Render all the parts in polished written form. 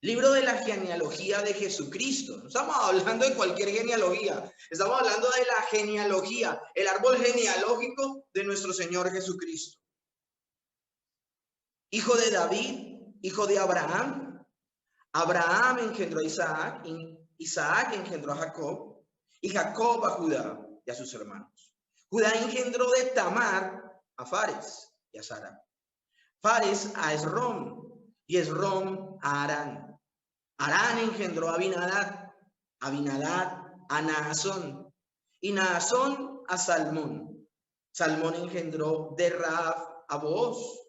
Libro de la genealogía de Jesucristo. No estamos hablando de cualquier genealogía. Estamos hablando de la genealogía, el árbol genealógico de nuestro Señor Jesucristo. Hijo de David, hijo de Abraham. Abraham engendró a Isaac, Isaac engendró a Jacob, y Jacob a Judá y a sus hermanos. Judá engendró de Tamar a Fares y a Sara. Fares a Esrom, y Esrom a Arán. Arán engendró a Abinadab, Abinadab a Naasón, y Naasón a Salmón. Salmón engendró de Raab a Booz.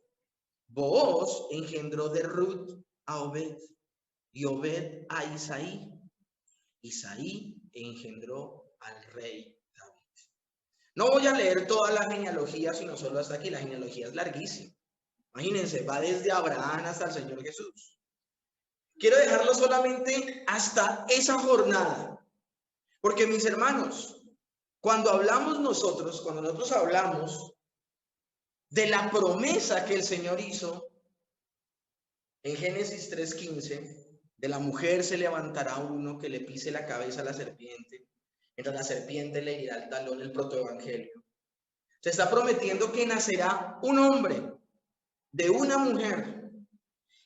Booz engendró de Ruth a Obed, y Obed a Isaí. Isaí engendró al rey David. No voy a leer toda la genealogía, sino solo hasta aquí. La genealogía es larguísima. Imagínense, va desde Abraham hasta el Señor Jesús. Quiero dejarlo solamente hasta esa jornada. Porque mis hermanos, cuando nosotros hablamos de la promesa que el Señor hizo en Génesis 3:15, de la mujer se levantará uno que le pise la cabeza a la serpiente, mientras la serpiente le herirá el talón, el protoevangelio. Se está prometiendo que nacerá un hombre de una mujer,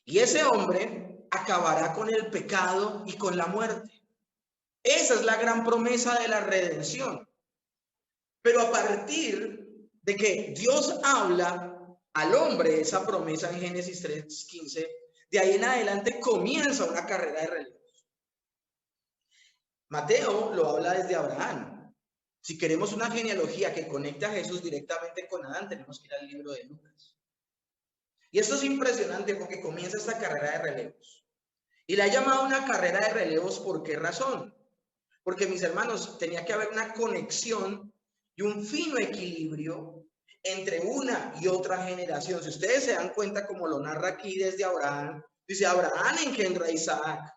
y ese hombre acabará con el pecado y con la muerte. Esa es la gran promesa de la redención. Pero a partir de que Dios habla al hombre esa promesa en Génesis 3:15, de ahí en adelante comienza una carrera de relevos. Mateo lo habla desde Abraham. Si queremos una genealogía que conecte a Jesús directamente con Adán, tenemos que ir al libro de Lucas. Y esto es impresionante porque comienza esta carrera de relevos. Y la ha llamado una carrera de relevos, ¿por qué razón? Porque, mis hermanos, tenía que haber una conexión y un fino equilibrio entre una y otra generación. Si ustedes se dan cuenta, como lo narra aquí desde Abraham, dice Abraham engendró a Isaac.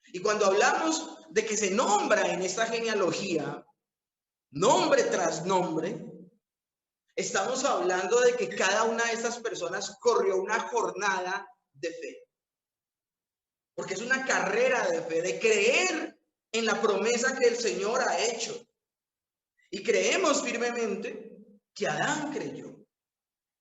Y cuando hablamos de que se nombra en esta genealogía, nombre tras nombre, estamos hablando de que cada una de estas personas corrió una jornada de fe. Porque es una carrera de fe, de creer en la promesa que el Señor ha hecho. Y creemos firmemente que Adán creyó.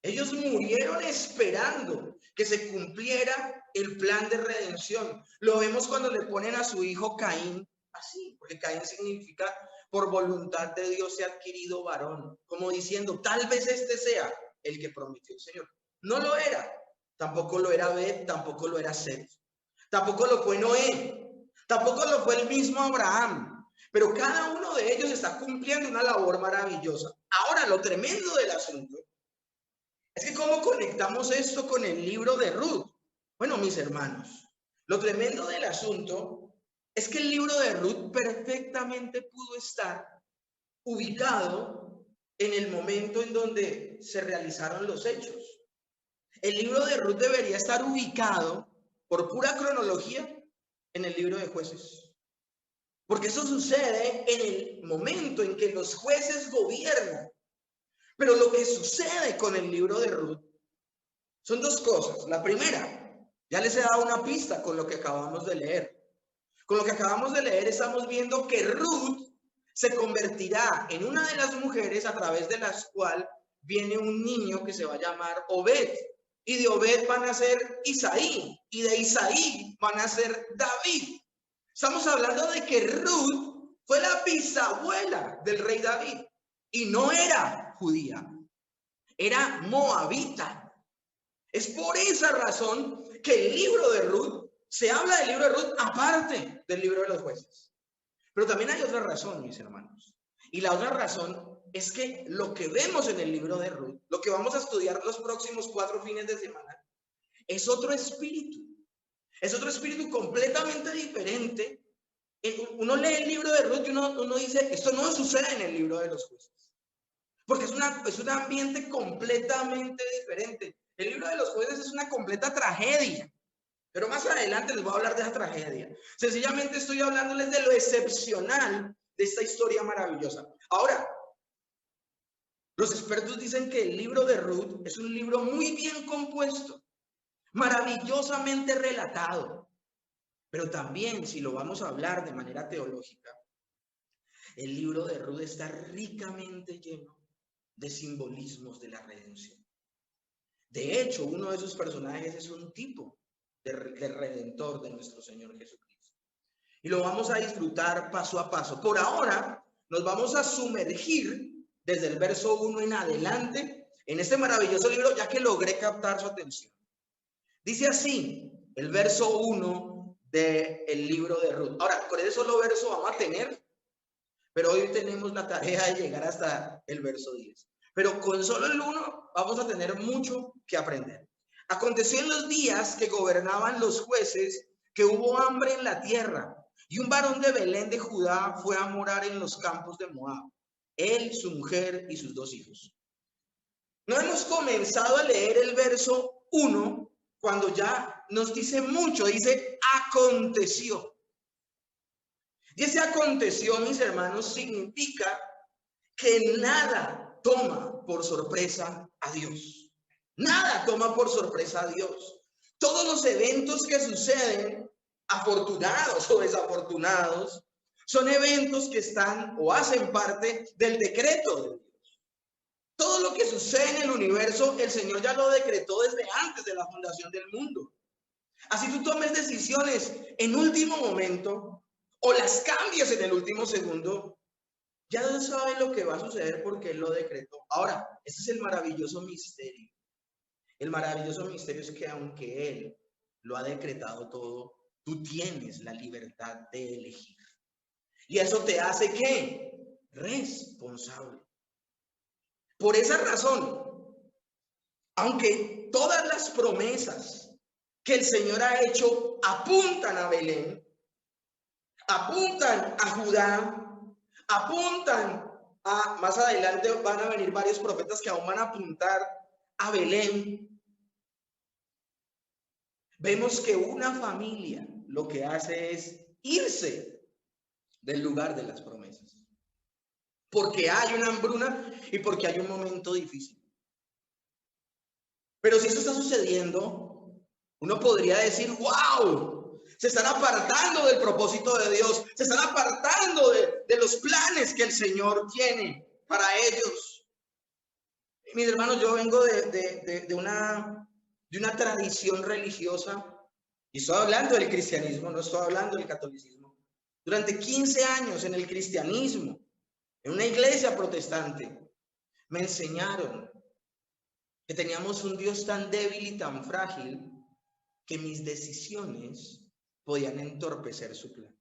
Ellos murieron esperando que se cumpliera el plan de redención. Lo vemos cuando le ponen a su hijo Caín así, porque Caín significa por voluntad de Dios se ha adquirido varón, como diciendo, tal vez este sea el que prometió el Señor. No lo era, tampoco lo era Bet, tampoco lo era Set, tampoco lo fue Noé, tampoco lo fue el mismo Abraham. Pero cada uno de ellos está cumpliendo una labor maravillosa. Ahora, lo tremendo del asunto es que ¿cómo conectamos esto con el libro de Ruth? Bueno, mis hermanos, lo tremendo del asunto es que el libro de Ruth perfectamente pudo estar ubicado en el momento en donde se realizaron los hechos. El libro de Ruth debería estar ubicado por pura cronología en el libro de Jueces. Porque eso sucede en el momento en que los jueces gobiernan. Pero lo que sucede con el libro de Ruth son dos cosas. La primera, ya les he dado una pista con lo que acabamos de leer. Con lo que acabamos de leer estamos viendo que Ruth se convertirá en una de las mujeres a través de las cuales viene un niño que se va a llamar Obed. Y de Obed van a ser Isaí. Y de Isaí van a ser David. Estamos hablando de que Ruth fue la bisabuela del rey David y no era judía, era moabita. Es por esa razón que el libro de Ruth, se habla del libro de Ruth aparte del libro de los jueces. Pero también hay otra razón, mis hermanos. Y la otra razón es que lo que vemos en el libro de Ruth, lo que vamos a estudiar los próximos 4 fines de semana, es otro espíritu. Es otro espíritu completamente diferente. Uno lee el libro de Ruth y uno dice, esto no sucede en el libro de los jueces. Porque es un ambiente completamente diferente. El libro de los jueces es una completa tragedia. Pero más adelante les voy a hablar de esa tragedia. Sencillamente estoy hablándoles de lo excepcional de esta historia maravillosa. Ahora, los expertos dicen que el libro de Ruth es un libro muy bien compuesto, maravillosamente relatado. Pero también, si lo vamos a hablar de manera teológica, el libro de Ruth está ricamente lleno de simbolismos de la redención. De hecho, uno de esos personajes es un tipo de redentor de nuestro Señor Jesucristo. Y lo vamos a disfrutar paso a paso. Por ahora, nos vamos a sumergir desde el verso 1 en adelante en este maravilloso libro, ya que logré captar su atención. Dice así el verso 1 del libro de Ruth. Ahora, con ese solo verso vamos a tener, pero hoy tenemos la tarea de llegar hasta el verso 10. Pero con solo el 1 vamos a tener mucho que aprender. Aconteció en los días que gobernaban los jueces que hubo hambre en la tierra, y un varón de Belén de Judá fue a morar en los campos de Moab, él, su mujer y sus 2 hijos. No hemos comenzado a leer el verso 1 cuando ya nos dice mucho, dice aconteció. Y ese aconteció, mis hermanos, significa que nada toma por sorpresa a Dios. Nada toma por sorpresa a Dios. Todos los eventos que suceden, afortunados o desafortunados, son eventos que están o hacen parte del decreto de Dios. Todo lo que sucede en el universo, el Señor ya lo decretó desde antes de la fundación del mundo. Así tú tomes decisiones en último momento o las cambies en el último segundo, ya Dios sabe lo que va a suceder porque Él lo decretó. Ahora, ese es el maravilloso misterio. El maravilloso misterio es que aunque Él lo ha decretado todo, tú tienes la libertad de elegir. Y eso te hace, ¿qué? Responsable. Por esa razón, aunque todas las promesas que el Señor ha hecho apuntan a Belén, apuntan a Judá, apuntan a, más adelante van a venir varios profetas que aún van a apuntar a Belén. Vemos que una familia lo que hace es irse del lugar de las promesas. Porque hay una hambruna y porque hay un momento difícil. Pero si eso está sucediendo, uno podría decir, wow, se están apartando del propósito de Dios, se están apartando de los planes que el Señor tiene para ellos. Mis hermanos, yo vengo de una tradición religiosa, y estoy hablando del cristianismo, no estoy hablando del catolicismo. Durante 15 años en el cristianismo, en una iglesia protestante, me enseñaron que teníamos un Dios tan débil y tan frágil que mis decisiones podían entorpecer su plan.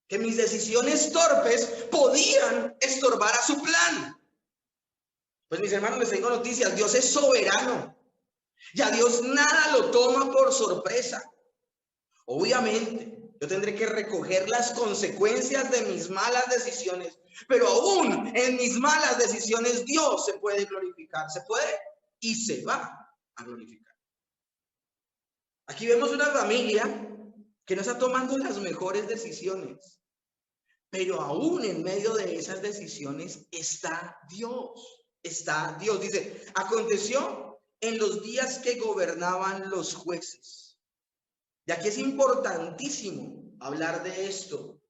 Que mis decisiones torpes podían estorbar a su plan. Pues mis hermanos, les tengo noticias, Dios es soberano y a Dios nada lo toma por sorpresa. Obviamente, yo tendré que recoger las consecuencias de mis malas decisiones, pero aún en mis malas decisiones Dios se puede glorificar, se puede y se va a glorificar. Aquí vemos una familia que no está tomando las mejores decisiones, pero aún en medio de esas decisiones está Dios. Está Dios. Dice, aconteció en los días que gobernaban los jueces. Y aquí es importantísimo hablar de esto,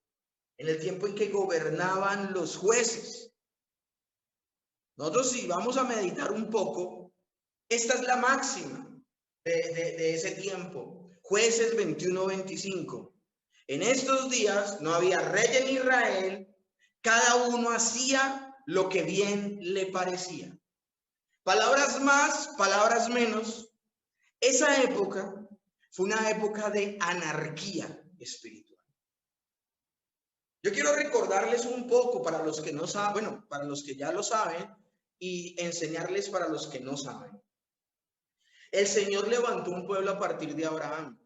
en el tiempo en que gobernaban los jueces. Nosotros, si vamos a meditar un poco, esta es la máxima de ese tiempo. Jueces 21-25. En estos días no había rey en Israel, cada uno hacía lo que bien le parecía. Palabras más, palabras menos. Esa época fue una época de anarquía espiritual. Yo quiero recordarles un poco para los que no saben, bueno, para los que ya lo saben, y enseñarles para los que no saben. El Señor levantó un pueblo a partir de Abraham.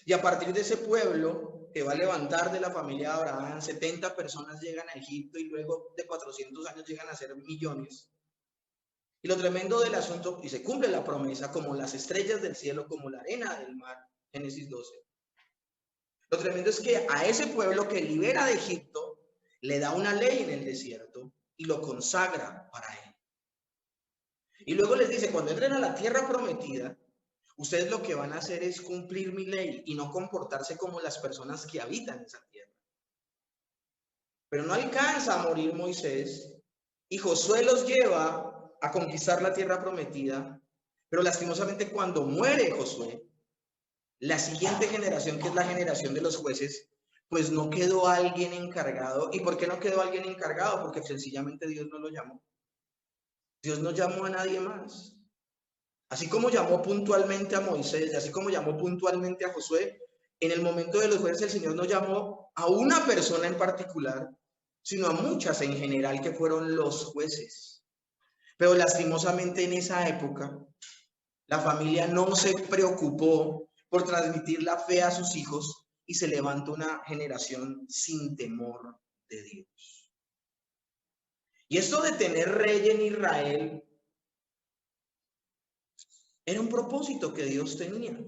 Y a partir de ese pueblo que va a levantar de la familia de Abraham, 70 personas llegan a Egipto y luego de 400 años llegan a ser millones. Y lo tremendo del asunto, y se cumple la promesa, como las estrellas del cielo, como la arena del mar, Génesis 12. Lo tremendo es que a ese pueblo que libera de Egipto, le da una ley en el desierto y lo consagra para él. Y luego les dice, cuando entren a la tierra prometida, ustedes lo que van a hacer es cumplir mi ley y no comportarse como las personas que habitan esa tierra. Pero no alcanza a morir Moisés y Josué los lleva a conquistar la tierra prometida. Pero lastimosamente cuando muere Josué, la siguiente generación, que es la generación de los jueces, pues no quedó alguien encargado. ¿Y por qué no quedó alguien encargado? Porque sencillamente Dios no lo llamó. Dios no llamó a nadie más. Así como llamó puntualmente a Moisés, y así como llamó puntualmente a Josué, en el momento de los jueces el Señor no llamó a una persona en particular, sino a muchas en general que fueron los jueces. Pero lastimosamente en esa época, la familia no se preocupó por transmitir la fe a sus hijos y se levantó una generación sin temor de Dios. Y esto de tener rey en Israel era un propósito que Dios tenía.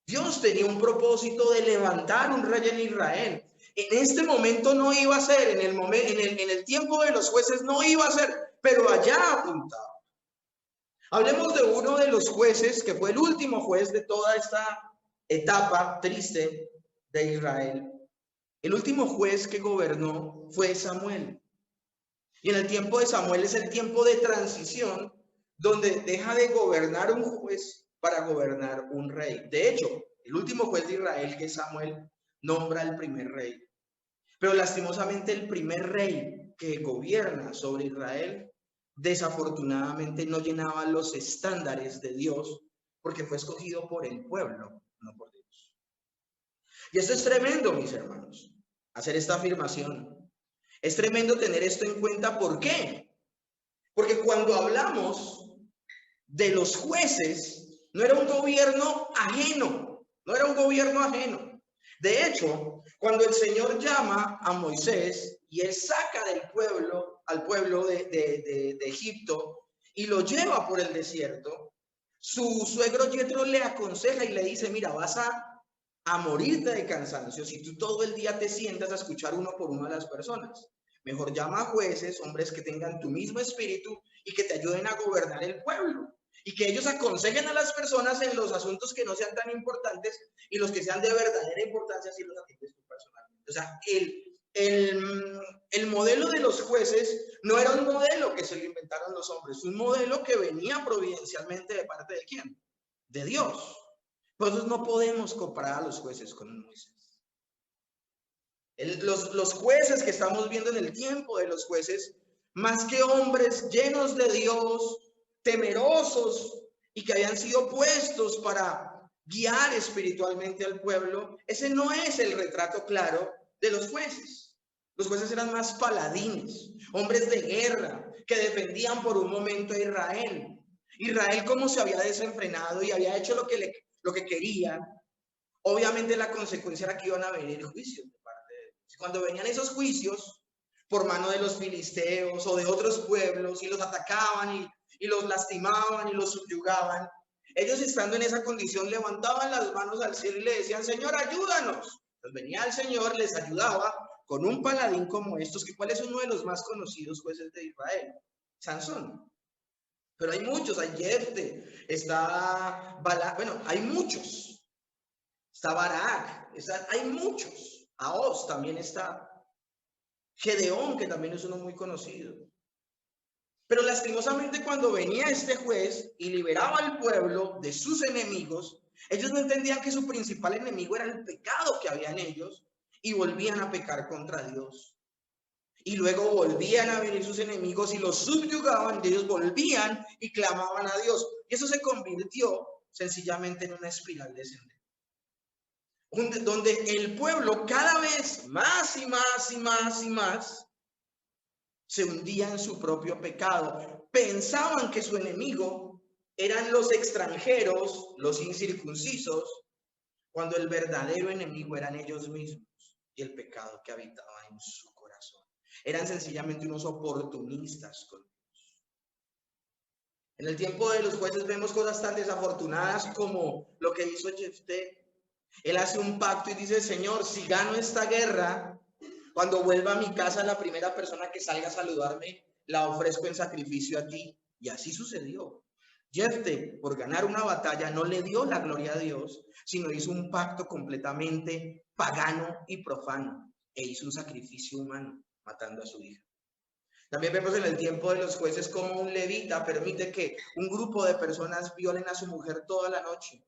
Dios tenía un propósito de levantar un rey en Israel. En este momento no iba a ser, en el tiempo de los jueces no iba a ser, pero allá apuntaba. Hablemos de uno de los jueces que fue el último juez de toda esta etapa triste de Israel. El último juez que gobernó fue Samuel. Y en el tiempo de Samuel es el tiempo de transición donde deja de gobernar un juez para gobernar un rey. De hecho, el último juez de Israel, que es Samuel, nombra al primer rey. Pero lastimosamente el primer rey que gobierna sobre Israel desafortunadamente no llenaba los estándares de Dios porque fue escogido por el pueblo, no por Dios. Y esto es tremendo, mis hermanos, hacer esta afirmación. Es tremendo tener esto en cuenta. ¿Por qué? Porque cuando hablamos de los jueces, no era un gobierno ajeno, no era un gobierno ajeno. De hecho, cuando el Señor llama a Moisés y él saca del pueblo, al pueblo de Egipto y lo lleva por el desierto, su suegro Yetro le aconseja y le dice, mira, vas a morirte de cansancio si tú todo el día te sientas a escuchar uno por uno a las personas. Mejor llama a jueces, hombres que tengan tu mismo espíritu y que te ayuden a gobernar el pueblo. Y que ellos aconsejen a las personas en los asuntos que no sean tan importantes y los que sean de verdadera importancia si los atiendes tú personalmente. O sea, el modelo de los jueces no era un modelo que se lo inventaron los hombres, un modelo que venía providencialmente de parte de ¿quién? De Dios. Entonces no podemos comparar a los jueces con Moisés. Los jueces que estamos viendo en el tiempo de los jueces, más que hombres llenos de Dios, temerosos y que habían sido puestos para guiar espiritualmente al pueblo, ese no es el retrato claro de los jueces. Los jueces eran más paladines, hombres de guerra que defendían por un momento a Israel. Israel, como se había desenfrenado y había hecho lo que quería, obviamente la consecuencia era que iban a venir juicios de parte de Dios. Cuando venían esos juicios por mano de los filisteos o de otros pueblos y los atacaban y los lastimaban y los subyugaban, ellos estando en esa condición levantaban las manos al cielo y le decían, Señor, ayúdanos. Entonces venía el Señor, les ayudaba con un paladín como estos, que cuál es uno de los más conocidos jueces de Israel, Sansón. Pero hay muchos, hay Jefte, está Balak, bueno, hay muchos. Está Barak, hay muchos. Ahos también está. Gedeón, que también es uno muy conocido. Pero lastimosamente cuando venía este juez y liberaba al pueblo de sus enemigos, ellos no entendían que su principal enemigo era el pecado que había en ellos y volvían a pecar contra Dios. Y luego volvían a venir sus enemigos y los subyugaban, y ellos volvían y clamaban a Dios. Y eso se convirtió sencillamente en una espiral descendente, donde el pueblo cada vez más y más y más y más se hundía en su propio pecado. Pensaban que su enemigo eran los extranjeros, los incircuncisos, cuando el verdadero enemigo eran ellos mismos y el pecado que habitaba en su corazón. Eran sencillamente unos oportunistas con Dios. En el tiempo de los jueces vemos cosas tan desafortunadas como lo que hizo Jefté. Él hace un pacto y dice, Señor, si gano esta guerra, cuando vuelva a mi casa, la primera persona que salga a saludarme, la ofrezco en sacrificio a ti. Y así sucedió. Jefté, por ganar una batalla, no le dio la gloria a Dios, sino hizo un pacto completamente pagano y profano e hizo un sacrificio humano matando a su hija. También vemos en el tiempo de los jueces cómo un levita permite que un grupo de personas violen a su mujer toda la noche.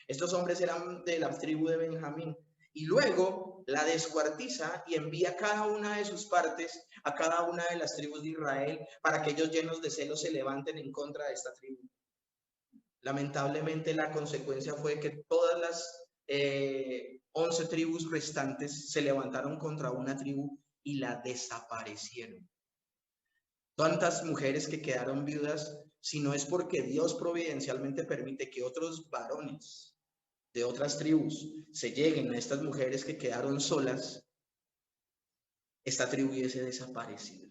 Estos hombres eran de la tribu de Benjamín. Y luego la descuartiza y envía cada una de sus partes a cada una de las tribus de Israel para que ellos, llenos de celos, se levanten en contra de esta tribu. Lamentablemente la consecuencia fue que todas las 11 tribus restantes se levantaron contra una tribu y la desaparecieron. Tantas mujeres que quedaron viudas, si no es porque Dios providencialmente permite que otros varones de otras tribus se lleguen a estas mujeres que quedaron solas, esta tribu hubiese desaparecido.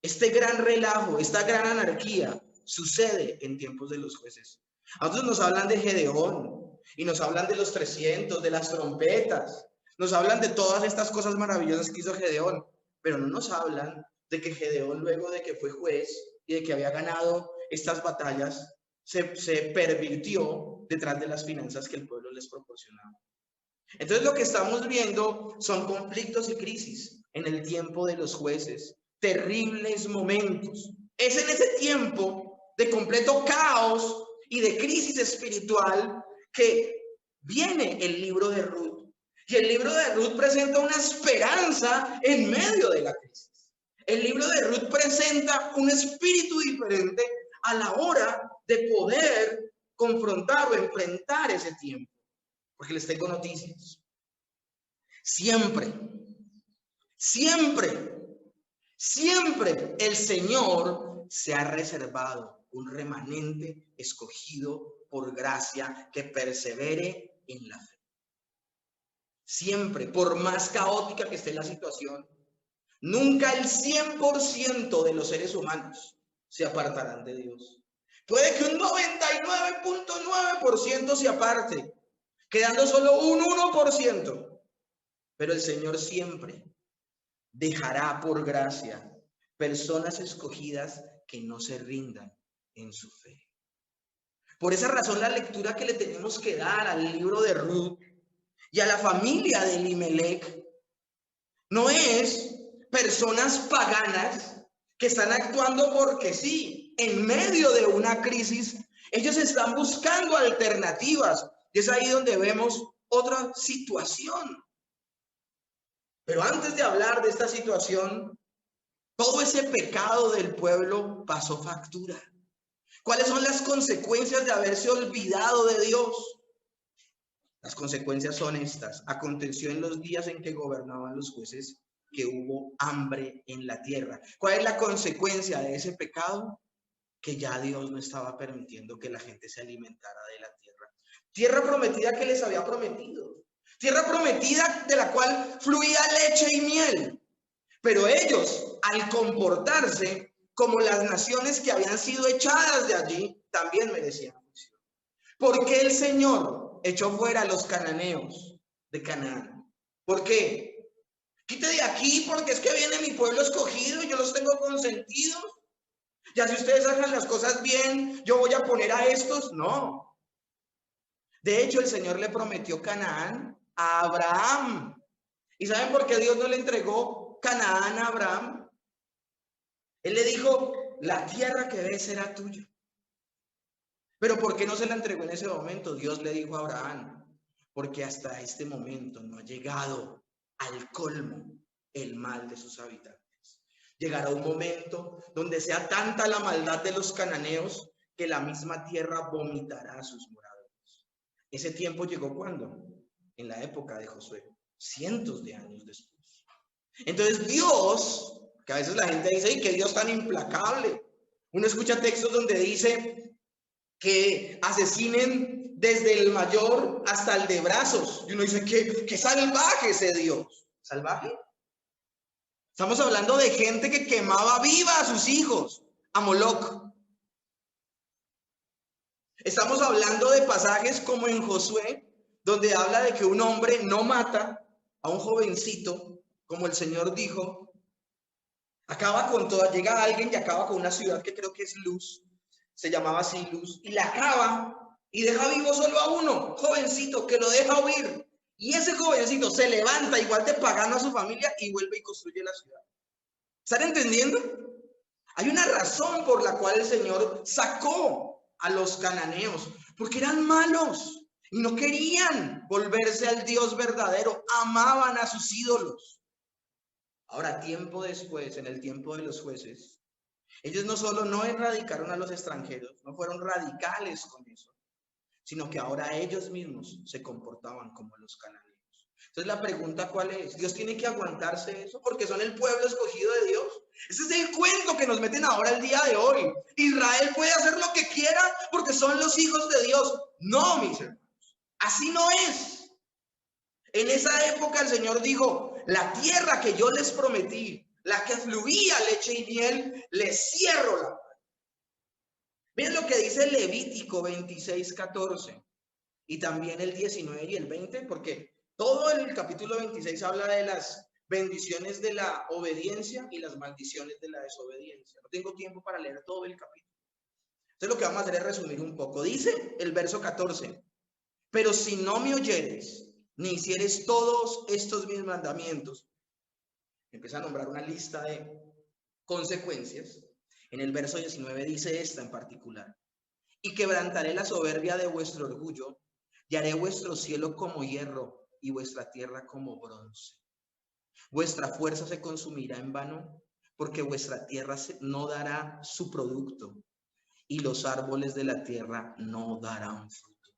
Este gran relajo, esta gran anarquía sucede en tiempos de los jueces. A nosotros nos hablan de Gedeón y nos hablan de los 300, de las trompetas, nos hablan de todas estas cosas maravillosas que hizo Gedeón, pero no nos hablan de que Gedeón, luego de que fue juez y de que había ganado estas batallas, se pervirtió detrás de las finanzas que el pueblo les proporcionaba. Entonces lo que estamos viendo son conflictos y crisis en el tiempo de los jueces, terribles momentos. Es en ese tiempo de completo caos y de crisis espiritual que viene el libro de Ruth. Y el libro de Ruth presenta una esperanza en medio de la crisis. El libro de Ruth presenta un espíritu diferente a la hora de poder confrontar o enfrentar ese tiempo. Porque les tengo noticias. Siempre el Señor se ha reservado un remanente escogido por gracia que persevere en la fe. Siempre, por más caótica que esté la situación, nunca el 100% de los seres humanos se apartarán de Dios. Puede que un 99.9% se aparte, quedando solo un 1%. Pero el Señor siempre dejará por gracia personas escogidas que no se rindan en su fe. Por esa razón, la lectura que le tenemos que dar al libro de Ruth y a la familia de Elimelech no es personas paganas que están actuando porque sí. En medio de una crisis, ellos están buscando alternativas. Y es ahí donde vemos otra situación. Pero antes de hablar de esta situación, todo ese pecado del pueblo pasó factura. ¿Cuáles son las consecuencias de haberse olvidado de Dios? Las consecuencias son estas. Aconteció en los días en que gobernaban los jueces que hubo hambre en la tierra. ¿Cuál es la consecuencia de ese pecado? Que ya Dios no estaba permitiendo que la gente se alimentara de la tierra. Tierra prometida que les había prometido. Tierra prometida de la cual fluía leche y miel. Pero ellos, al comportarse como las naciones que habían sido echadas de allí, también merecían juicio. ¿Por qué el Señor echó fuera a los cananeos de Canaán? ¿Por qué? Quite de aquí porque es que viene mi pueblo escogido y yo los tengo consentidos. Ya si ustedes hagan las cosas bien, yo voy a poner a estos. No. De hecho, el Señor le prometió Canaán a Abraham. ¿Y saben por qué Dios no le entregó Canaán a Abraham? Él le dijo, la tierra que ves será tuya. Pero ¿por qué no se la entregó en ese momento? Dios le dijo a Abraham, porque hasta este momento no ha llegado al colmo el mal de sus habitantes. Llegará un momento donde sea tanta la maldad de los cananeos que la misma tierra vomitará a sus moradores. Ese tiempo llegó ¿cuándo? En la época de Josué, cientos de años después. Entonces Dios, que a veces la gente dice, ¡ay, qué Dios tan implacable! Uno escucha textos donde dice que asesinen desde el mayor hasta el de brazos. Y uno dice, qué salvaje ese Dios. ¿Salvaje? Estamos hablando de gente que quemaba viva a sus hijos, a Moloc. Estamos hablando de pasajes como en Josué, donde habla de que un hombre no mata a un jovencito, como el Señor dijo, acaba con toda, llega alguien y acaba con una ciudad que creo que es Luz, se llamaba Silus, y la acaba y deja vivo solo a uno, jovencito, que lo deja huir. Y ese jovencito se levanta igual de pagano a su familia y vuelve y construye la ciudad. ¿Están entendiendo? Hay una razón por la cual el Señor sacó a los cananeos, porque eran malos y no querían volverse al Dios verdadero, amaban a sus ídolos. Ahora, tiempo después, en el tiempo de los jueces, ellos no solo no erradicaron a los extranjeros, no fueron radicales con eso, sino que ahora ellos mismos se comportaban como los cananeos. Entonces la pregunta, ¿cuál es? ¿Dios tiene que aguantarse eso porque son el pueblo escogido de Dios? Ese es el cuento que nos meten ahora el día de hoy. Israel puede hacer lo que quiera porque son los hijos de Dios. No, mis hermanos, así no es. En esa época el Señor dijo, la tierra que yo les prometí, la que fluía leche y miel, les cierro la puerta. Miren lo que dice Levítico 26:14 y también el 19 y el 20, porque todo el capítulo 26 habla de las bendiciones de la obediencia y las maldiciones de la desobediencia. No tengo tiempo para leer todo el capítulo. Entonces lo que vamos a hacer es resumir un poco. Dice el verso 14, pero si no me oyeres, ni hicieres todos estos mis mandamientos, empieza a nombrar una lista de consecuencias. En el verso 19 dice esta en particular, y quebrantaré la soberbia de vuestro orgullo, y haré vuestro cielo como hierro, y vuestra tierra como bronce. Vuestra fuerza se consumirá en vano, porque vuestra tierra no dará su producto, y los árboles de la tierra no darán fruto.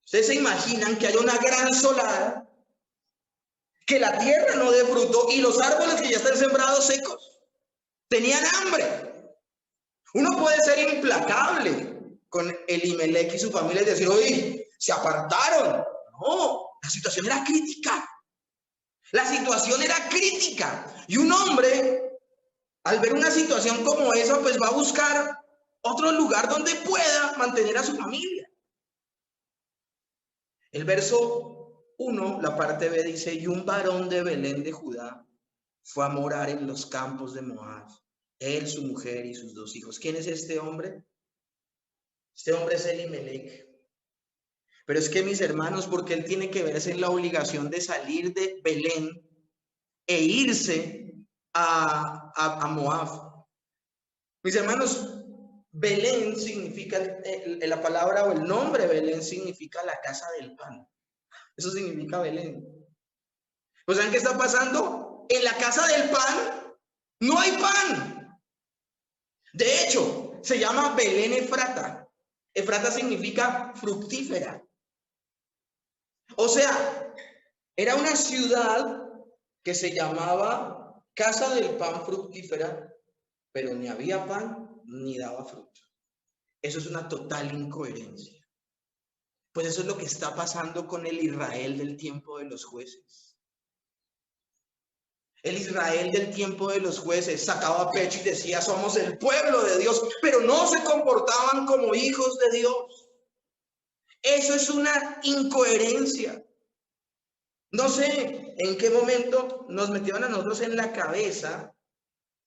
¿Ustedes se imaginan que haya una gran solada, que la tierra no dé fruto, y los árboles que ya están sembrados secos tenían hambre? Uno puede ser implacable con Elimelech y su familia y decir, oye, se apartaron. No, la situación era crítica. La situación era crítica. Y un hombre, al ver una situación como esa, pues va a buscar otro lugar donde pueda mantener a su familia. El verso 1, la parte B dice, y un varón de Belén de Judá fue a morar en los campos de Moab, él, su mujer y sus 2 hijos. ¿Quién es este hombre? Este hombre es Elimelech. Pero es que, mis hermanos, porque él tiene que verse en la obligación de salir de Belén e irse a Moab. Mis hermanos, Belén significa, la palabra o el nombre Belén significa la casa del pan. Eso significa Belén. ¿O saben qué está pasando? En la casa del pan no hay pan. De hecho, se llama Belén Efrata. Efrata significa fructífera. O sea, era una ciudad que se llamaba Casa del Pan Fructífera, pero ni había pan ni daba fruto. Eso es una total incoherencia. Pues eso es lo que está pasando con el Israel del tiempo de los jueces. El Israel del tiempo de los jueces sacaba pecho y decía, somos el pueblo de Dios, pero no se comportaban como hijos de Dios. Eso es una incoherencia. No sé en qué momento nos metieron a nosotros en la cabeza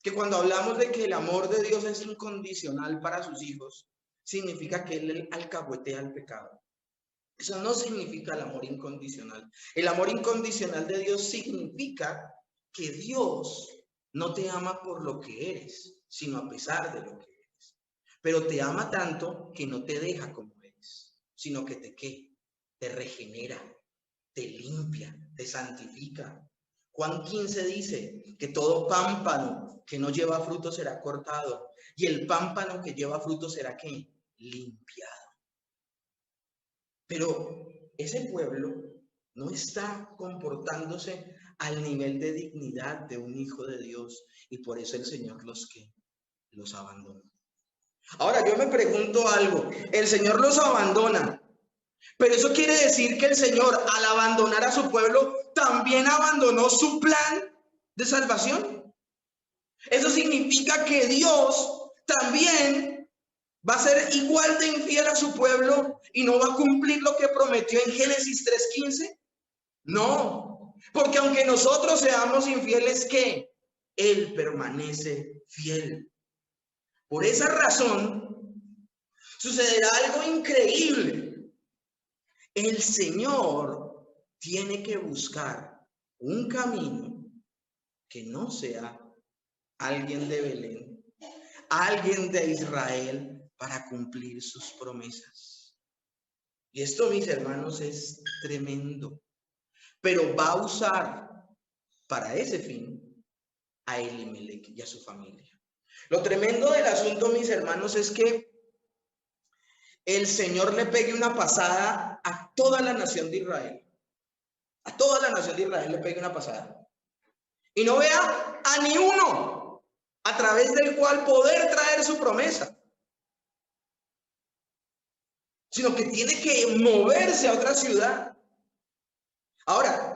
que cuando hablamos de que el amor de Dios es incondicional para sus hijos, significa que Él alcahuetea el pecado. Eso no significa el amor incondicional. El amor incondicional de Dios significa que Dios no te ama por lo que eres, sino a pesar de lo que eres. Pero te ama tanto que no te deja como eres, sino que te regenera, te limpia, te santifica. Juan 15 dice que todo pámpano que no lleva fruto será cortado y el pámpano que lleva fruto será ¿qué? Limpiado. Pero ese pueblo no está comportándose al nivel de dignidad de un hijo de Dios y por eso el Señor los abandonó. Ahora yo me pregunto algo, el Señor los abandona, pero eso quiere decir que el Señor al abandonar a su pueblo también abandonó su plan de salvación. Eso significa que Dios también va a ser igual de infiel a su pueblo y no va a cumplir lo que prometió en Génesis 3:15. No, porque aunque nosotros seamos infieles, ¿qué? Él permanece fiel. Por esa razón, Sucederá algo increíble. El Señor tiene que buscar un camino que no sea alguien de Belén, alguien de Israel, para cumplir sus promesas. Y esto, mis hermanos, es tremendo. Pero va a usar para ese fin a Elimelech y a su familia. Lo tremendo del asunto, mis hermanos, es que el Señor le pegue una pasada a toda la nación de Israel. A toda la nación de Israel le pegue una pasada. Y no vea a ni uno a través del cual poder traer su promesa, sino que tiene que moverse a otra ciudad. Ahora,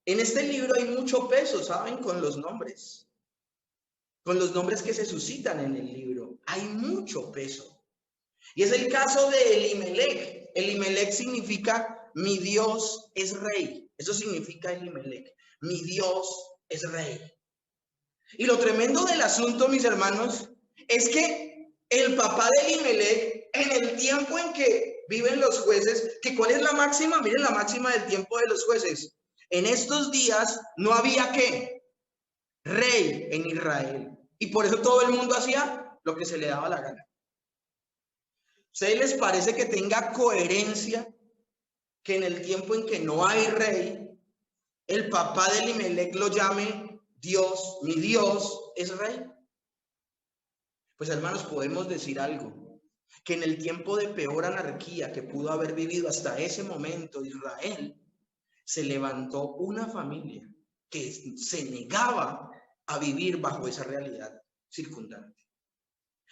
en este libro hay mucho peso, ¿saben? Con los nombres que se suscitan en el libro. Hay mucho peso. Y es el caso de Elimelech. Elimelech significa mi Dios es rey. Eso significa Elimelech. Mi Dios es rey. Y lo tremendo del asunto, mis hermanos, es que el papá de Elimelech, en el tiempo en que viven los jueces, que ¿cuál es la máxima? Miren la máxima del tiempo de los jueces. En estos días no había ¿qué? Rey en Israel. Y por eso todo el mundo hacía lo que se le daba la gana. ¿Ustedes les parece que tenga coherencia que en el tiempo en que no hay rey, el papá de Elimelech lo llame Dios, mi Dios es rey? Pues hermanos, podemos decir algo, que en el tiempo de peor anarquía que pudo haber vivido hasta ese momento Israel, se levantó una familia que se negaba a vivir bajo esa realidad circundante.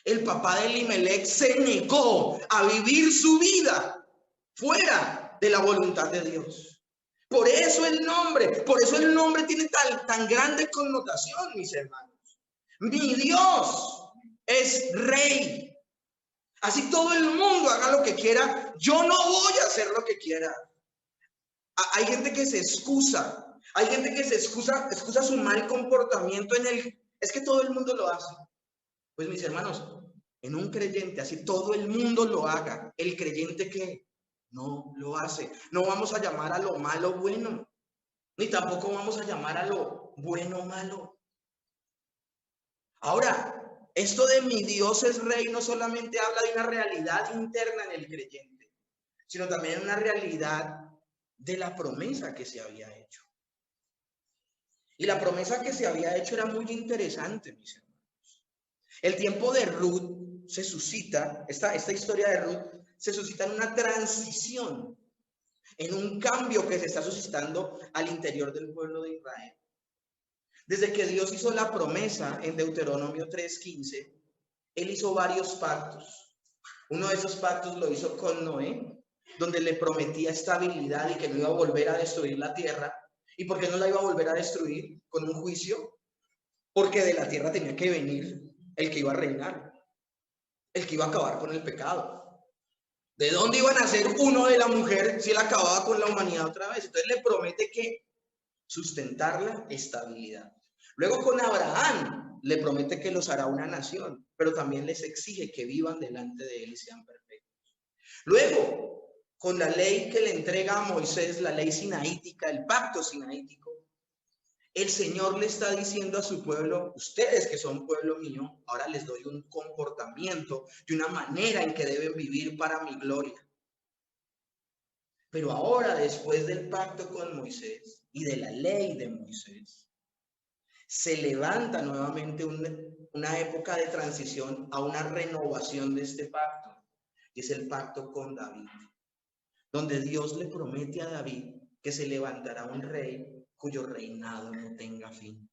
El papá de Elimelech se negó a vivir su vida fuera de la voluntad de Dios. Por eso el nombre tiene tan grande connotación, mis hermanos. Mi Dios es rey. Así todo el mundo haga lo que quiera, yo no voy a hacer lo que quiera. Hay gente que se excusa, excusa su mal comportamiento es que todo el mundo lo hace. Pues mis hermanos, en un creyente, así todo el mundo lo haga, el creyente que no lo hace. No vamos a llamar a lo malo bueno, ni tampoco vamos a llamar a lo bueno malo. Ahora, esto de mi Dios es rey no solamente habla de una realidad interna en el creyente, sino también una realidad de la promesa que se había hecho. Y la promesa que se había hecho era muy interesante, mis hermanos. El tiempo de Ruth se suscita, esta historia de Ruth se suscita en una transición, en un cambio que se está suscitando al interior del pueblo de Israel. Desde que Dios hizo la promesa en Deuteronomio 3:15, Él hizo varios pactos. Uno de esos pactos lo hizo con Noé, donde le prometía estabilidad y que no iba a volver a destruir la tierra. ¿Y por qué no la iba a volver a destruir? Con un juicio. Porque de la tierra tenía que venir el que iba a reinar, el que iba a acabar con el pecado. ¿De dónde iban a ser uno de la mujer si él acababa con la humanidad otra vez? Entonces le promete que sustentar la estabilidad. Luego con Abraham le promete que los hará una nación, pero también les exige que vivan delante de él y sean perfectos. Luego, con la ley que le entrega a Moisés, la ley sinaítica, el pacto sinaítico, el Señor le está diciendo a su pueblo, ustedes que son pueblo mío, ahora les doy un comportamiento y una manera en que deben vivir para mi gloria. Pero ahora, después del pacto con Moisés y de la ley de Moisés, se levanta nuevamente una época de transición a una renovación de este pacto, y es el pacto con David, donde Dios le promete a David que se levantará un rey cuyo reinado no tenga fin.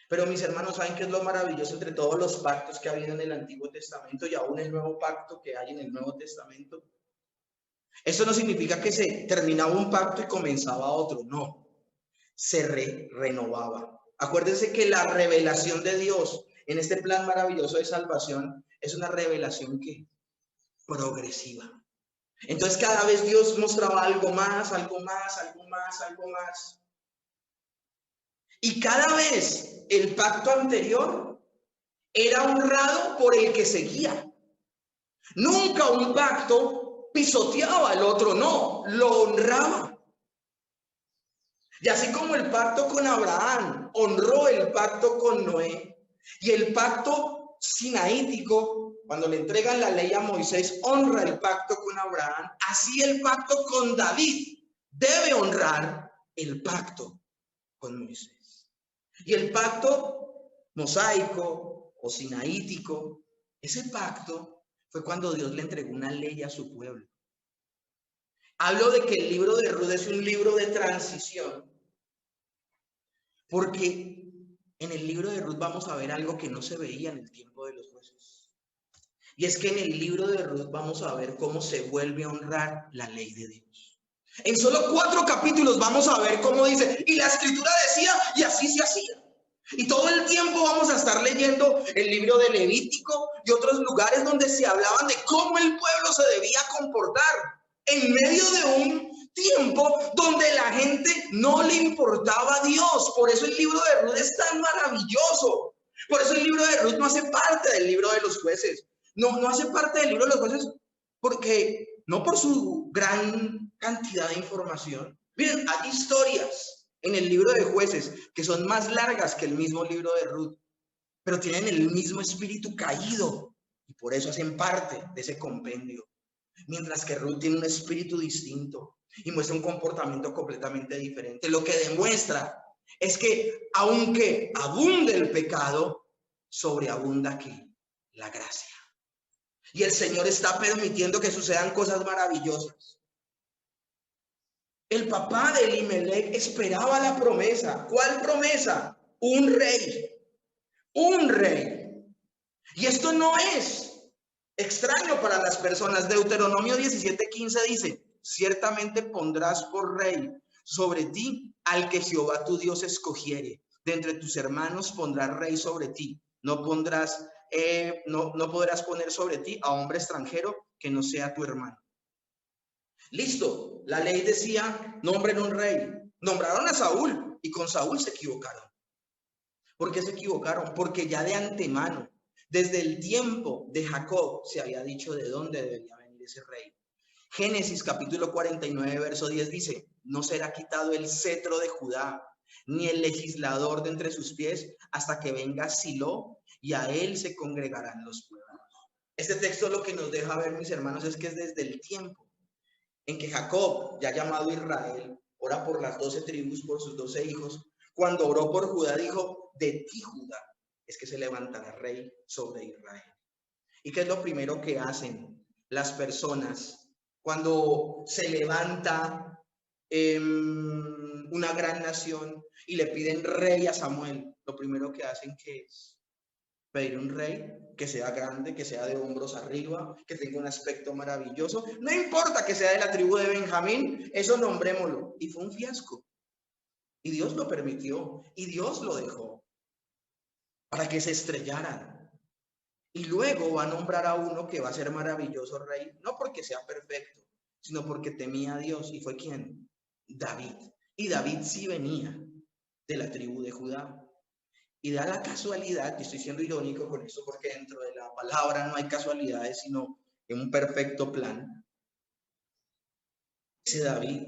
Pero mis hermanos, ¿saben qué es lo maravilloso entre todos los pactos que ha habido en el Antiguo Testamento y aún el nuevo pacto que hay en el Nuevo Testamento? Esto no significa que se terminaba un pacto y comenzaba otro, no. Se renovaba. Acuérdense que la revelación de Dios en este plan maravilloso de salvación es una revelación que progresiva. Entonces cada vez Dios mostraba algo más, algo más, algo más, algo más. Y cada vez el pacto anterior era honrado por el que seguía. Nunca un pacto pisoteaba al otro, no, lo honraba. Y así como el pacto con Abraham honró el pacto con Noé, y el pacto sinaítico, cuando le entregan la ley a Moisés, honra el pacto con Abraham, así el pacto con David debe honrar el pacto con Moisés. Y el pacto mosaico o sinaítico, ese pacto fue cuando Dios le entregó una ley a su pueblo. Hablo de que el libro de Ruth es un libro de transición, porque en el libro de Ruth vamos a ver algo que no se veía en el tiempo de los jueces. Y es que en el libro de Ruth vamos a ver cómo se vuelve a honrar la ley de Dios. En solo 4 capítulos vamos a ver cómo dice, y la escritura decía, y así se hacía. Y todo el tiempo vamos a estar leyendo el libro de Levítico y otros lugares donde se hablaban de cómo el pueblo se debía comportar en medio de un tiempo donde la gente no le importaba a Dios. Por eso el libro de Ruth es tan maravilloso. Por eso el libro de Ruth no hace parte del libro de los jueces. No hace parte del libro de los jueces porque no por su gran cantidad de información. Miren, hay historias en el libro de jueces que son más largas que el mismo libro de Ruth, pero tienen el mismo espíritu caído y por eso hacen parte de ese compendio. Mientras que Ruth tiene un espíritu distinto y muestra un comportamiento completamente diferente. Lo que demuestra es que aunque abunde el pecado, sobreabunda aquí la gracia. Y el Señor está permitiendo que sucedan cosas maravillosas. El papá de Elimelech esperaba la promesa. ¿Cuál promesa? Un rey. Un rey. Y esto no es extraño para las personas. Deuteronomio 17:15 dice, ciertamente pondrás por rey sobre ti al que Jehová tu Dios escogiere. De entre tus hermanos pondrás rey sobre ti. No podrás poner sobre ti a hombre extranjero que no sea tu hermano. Listo, la ley decía, nombren un rey. Nombraron a Saúl y con Saúl se equivocaron. ¿Por qué se equivocaron? Porque ya de antemano, desde el tiempo de Jacob, se había dicho de dónde debería venir ese rey. Génesis capítulo 49, verso 10 dice, no será quitado el cetro de Judá, ni el legislador de entre sus pies, hasta que venga Silo, y a él se congregarán los pueblos. Este texto lo que nos deja ver, mis hermanos, es que es desde el tiempo en que Jacob, ya llamado Israel, ora por las 12 tribus, por sus 12 hijos. Cuando oró por Judá, dijo, de ti, Judá, es que se levantará rey sobre Israel. ¿Y qué es lo primero que hacen las personas cuando se levanta una gran nación y le piden rey a Samuel? Lo primero que hacen, ¿qué es? Pedir un rey que sea grande, que sea de hombros arriba, que tenga un aspecto maravilloso. No importa que sea de la tribu de Benjamín, eso nombrémoslo. Y fue un fiasco. Y Dios lo permitió. Y Dios lo dejó para que se estrellaran. Y luego va a nombrar a uno que va a ser maravilloso rey, no porque sea perfecto, sino porque temía a Dios. ¿Y fue quién? David. Y David sí venía de la tribu de Judá. Y da la casualidad, y estoy siendo irónico con esto porque dentro de la palabra no hay casualidades, sino en un perfecto plan. Ese David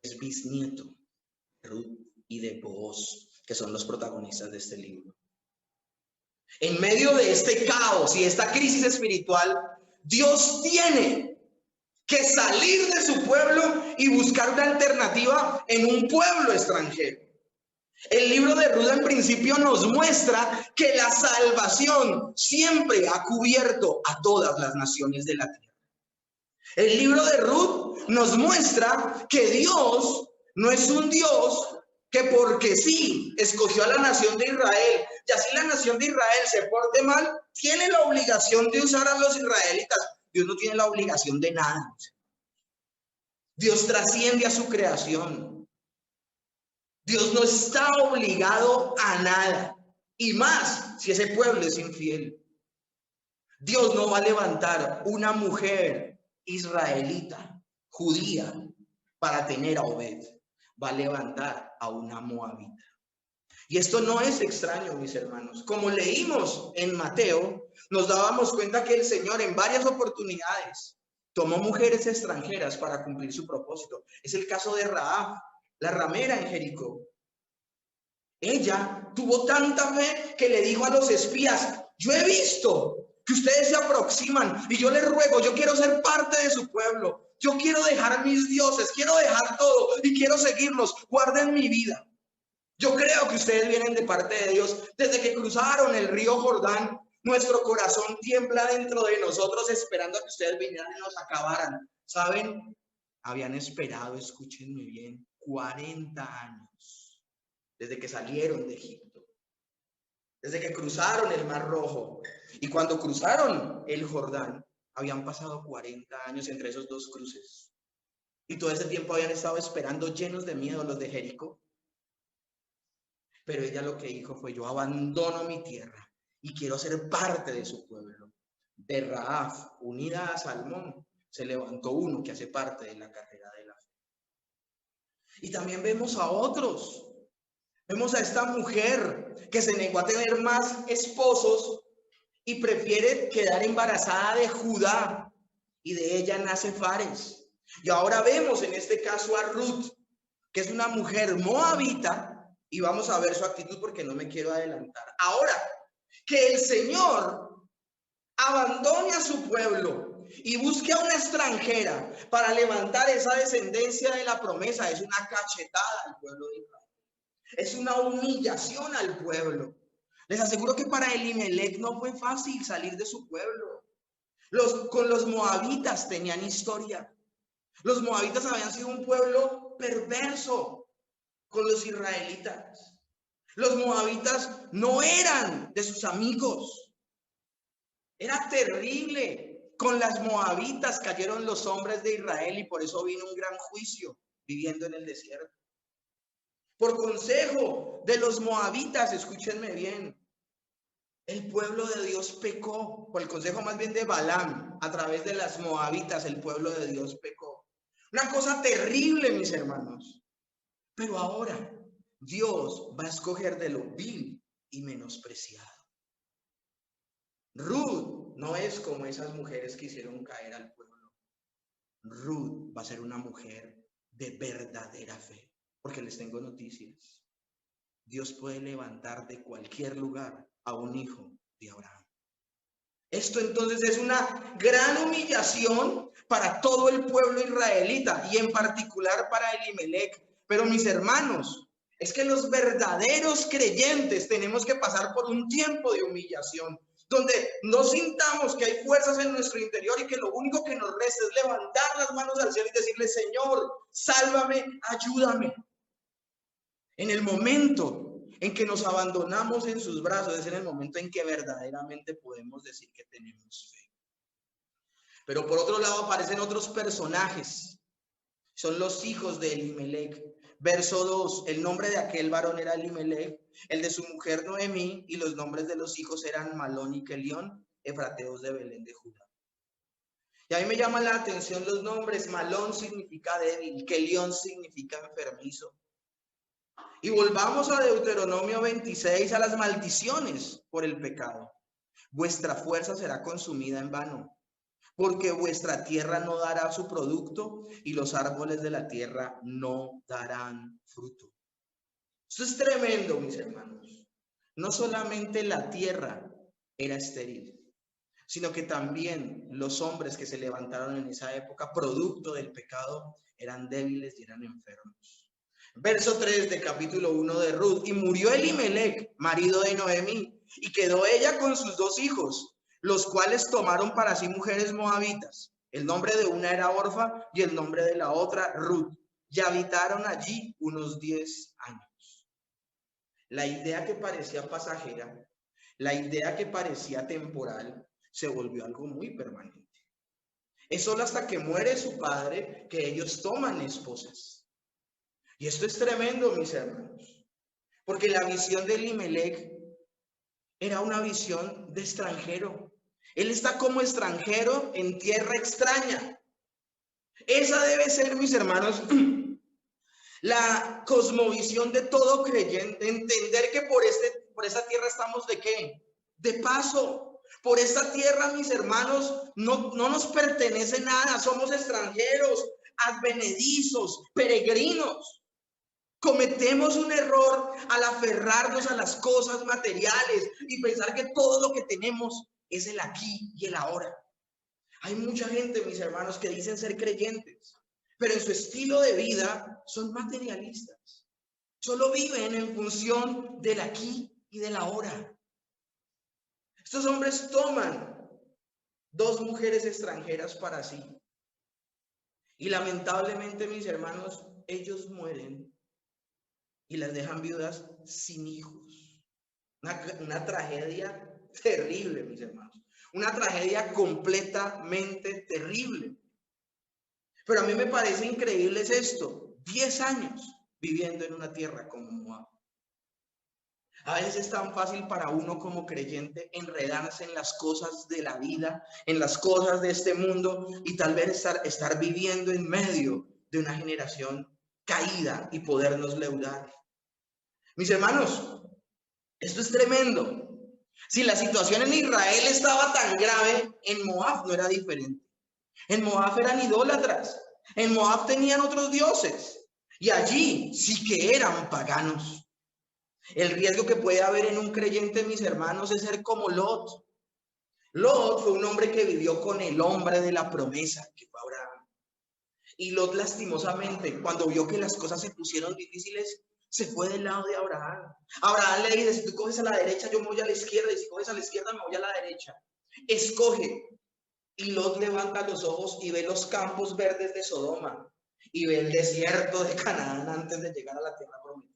es bisnieto de Ruth y de Booz, que son los protagonistas de este libro. En medio de este caos y esta crisis espiritual, Dios tiene que salir de su pueblo y buscar una alternativa en un pueblo extranjero. El libro de Ruth en principio nos muestra que la salvación siempre ha cubierto a todas las naciones de la tierra. El libro de Ruth nos muestra que Dios no es un Dios que porque sí escogió a la nación de Israel y así la nación de Israel se porte mal, tiene la obligación de usar a los israelitas. Dios no tiene la obligación de nada. Dios trasciende a su creación. Dios no está obligado a nada, y más si ese pueblo es infiel. Dios no va a levantar una mujer israelita, judía, para tener a Obed. Va a levantar a una moabita. Y esto no es extraño, mis hermanos. Como leímos en Mateo, nos dábamos cuenta que el Señor en varias oportunidades tomó mujeres extranjeras para cumplir su propósito. Es el caso de Rahab, la ramera en Jericó. Ella tuvo tanta fe que le dijo a los espías: yo he visto que ustedes se aproximan y yo les ruego, yo quiero ser parte de su pueblo. Yo quiero dejar mis dioses, quiero dejar todo y quiero seguirlos. Guarden mi vida. Yo creo que ustedes vienen de parte de Dios. Desde que cruzaron el río Jordán, nuestro corazón tiembla dentro de nosotros esperando a que ustedes vinieran y nos acabaran. ¿Saben? Habían esperado, escúchenme bien, 40 años desde que salieron de Egipto, desde que cruzaron el Mar Rojo. Y cuando cruzaron el Jordán, habían pasado 40 años entre esos dos cruces. Y todo ese tiempo habían estado esperando, llenos de miedo, los de Jericó. Pero ella lo que dijo fue: yo abandono mi tierra y quiero ser parte de su pueblo. De Rahab, unida a Salmón, se levantó uno que hace parte de la carrera de la fe. Y también vemos a otros. Vemos a esta mujer que se negó a tener más esposos y prefiere quedar embarazada de Judá, y de ella nace Fares. Y ahora vemos en este caso a Ruth, que es una mujer moabita, y vamos a ver su actitud porque no me quiero adelantar. Ahora, que el Señor abandone a su pueblo y busque a una extranjera para levantar esa descendencia de la promesa es una cachetada al pueblo de Israel. Es una humillación al pueblo. Les aseguro que para Elimelech no fue fácil salir de su pueblo. Con los moabitas tenían historia. Los moabitas habían sido un pueblo perverso con los israelitas. Los moabitas no eran de sus amigos. Era terrible. Con las moabitas cayeron los hombres de Israel y por eso vino un gran juicio viviendo en el desierto. Por consejo de los moabitas, escúchenme bien, el pueblo de Dios pecó. Por el consejo más bien de Balaam, a través de las moabitas, el pueblo de Dios pecó. Una cosa terrible, mis hermanos. Pero ahora Dios va a escoger de lo vil y menospreciado. Ruth no es como esas mujeres que hicieron caer al pueblo. Ruth va a ser una mujer de verdadera fe. Porque les tengo noticias. Dios puede levantar de cualquier lugar a un hijo de Abraham. Esto entonces es una gran humillación para todo el pueblo israelita y en particular para Elimelech. Pero mis hermanos, es que los verdaderos creyentes tenemos que pasar por un tiempo de humillación, donde no sintamos que hay fuerzas en nuestro interior y que lo único que nos resta es levantar las manos al cielo y decirle: Señor, sálvame, ayúdame. En el momento en que nos abandonamos en sus brazos es en el momento en que verdaderamente podemos decir que tenemos fe. Pero por otro lado aparecen otros personajes. Son los hijos de Elimelech. Verso 2, el nombre de aquel varón era Elimelech, el de su mujer Noemí, y los nombres de los hijos eran Malón y Kelión, efrateos de Belén de Judá. Y a mí me llaman la atención los nombres. Malón significa débil, Kelión significa enfermizo. Y volvamos a Deuteronomio 26, a las maldiciones por el pecado. Vuestra fuerza será consumida en vano, porque vuestra tierra no dará su producto y los árboles de la tierra no darán fruto. Esto es tremendo, mis hermanos. No solamente la tierra era estéril, sino que también los hombres que se levantaron en esa época, producto del pecado, eran débiles y eran enfermos. Verso 3 del capítulo 1 de Ruth. Y murió Elimelech, marido de Noemí, y quedó ella con sus 2 hijos, los cuales tomaron para sí mujeres moabitas. El nombre de una era Orfa y el nombre de la otra Ruth. Y habitaron allí unos 10 años. La idea que parecía pasajera, la idea que parecía temporal, se volvió algo muy permanente. Es solo hasta que muere su padre que ellos toman esposas. Y esto es tremendo, mis hermanos, porque la visión de Elimelech era una visión de extranjero. Él está como extranjero en tierra extraña. Esa debe ser, mis hermanos, la cosmovisión de todo creyente, entender que por esa tierra estamos ¿de qué? De paso. Por esta tierra, mis hermanos, no nos pertenece nada. Somos extranjeros, advenedizos, peregrinos. Cometemos un error al aferrarnos a las cosas materiales y pensar que todo lo que tenemos es el aquí y el ahora. Hay mucha gente, mis hermanos, que dicen ser creyentes, pero en su estilo de vida son materialistas. Solo viven en función del aquí y del ahora. Estos hombres toman 2 mujeres extranjeras para sí. Y lamentablemente, mis hermanos, ellos mueren y las dejan viudas sin hijos. Una tragedia terrible, mis hermanos. Una tragedia completamente terrible. Pero a mí me parece increíble es esto. 10 años viviendo en una tierra como Moab. A veces es tan fácil para uno como creyente enredarse en las cosas de la vida, en las cosas de este mundo y tal vez estar viviendo en medio de una generación caída y podernos leudar. Mis hermanos, esto es tremendo. Si la situación en Israel estaba tan grave, en Moab no era diferente. En Moab eran idólatras. En Moab tenían otros dioses. Y allí sí que eran paganos. El riesgo que puede haber en un creyente, mis hermanos, es ser como Lot. Lot fue un hombre que vivió con el hombre de la promesa, que fue Abraham. Y Lot, lastimosamente, cuando vio que las cosas se pusieron difíciles, se fue del lado de Abraham. Abraham le dice, si tú coges a la derecha, yo me voy a la izquierda, y si coges a la izquierda, me voy a la derecha. Escoge. Y Lot levanta los ojos y ve los campos verdes de Sodoma y ve el desierto de Canaán antes de llegar a la tierra prometida.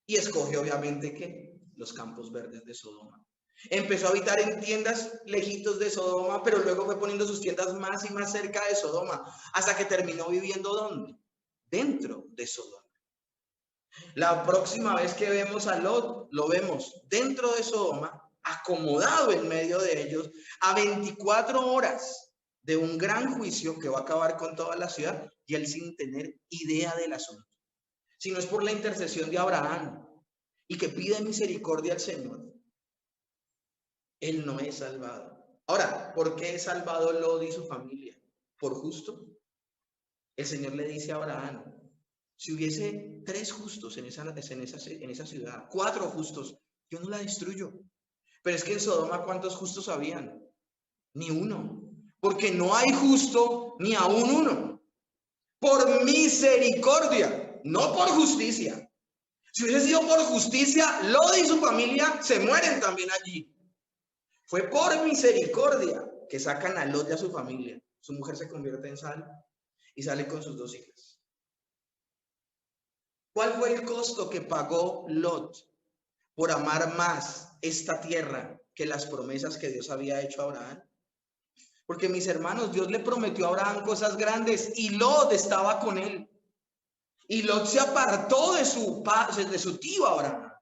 Y escoge, obviamente, ¿qué? Los campos verdes de Sodoma. Empezó a habitar en tiendas lejitos de Sodoma, pero luego fue poniendo sus tiendas más y más cerca de Sodoma, hasta que terminó viviendo ¿dónde? Dentro de Sodoma. La próxima vez que vemos a Lot, lo vemos dentro de Sodoma, acomodado en medio de ellos, a 24 horas de un gran juicio que va a acabar con toda la ciudad, y él sin tener idea del asunto. Si no es por la intercesión de Abraham y que pide misericordia al Señor, él no es salvado. Ahora, ¿por qué es salvado Lot y su familia? ¿Por justo? El Señor le dice a Abraham, si hubiese 3 justos en esa ciudad, 4 justos, yo no la destruyo. Pero es que en Sodoma, ¿cuántos justos habían? Ni uno. Porque no hay justo ni aún uno. Por misericordia, no por justicia. Si hubiese sido por justicia, Lot y su familia se mueren también allí. Fue por misericordia que sacan a Lot y a su familia. Su mujer se convierte en sal y sale con sus 2 hijas. ¿Cuál fue el costo que pagó Lot por amar más esta tierra que las promesas que Dios había hecho a Abraham? Porque, mis hermanos, Dios le prometió a Abraham cosas grandes y Lot estaba con él. Y Lot se apartó de su tío Abraham.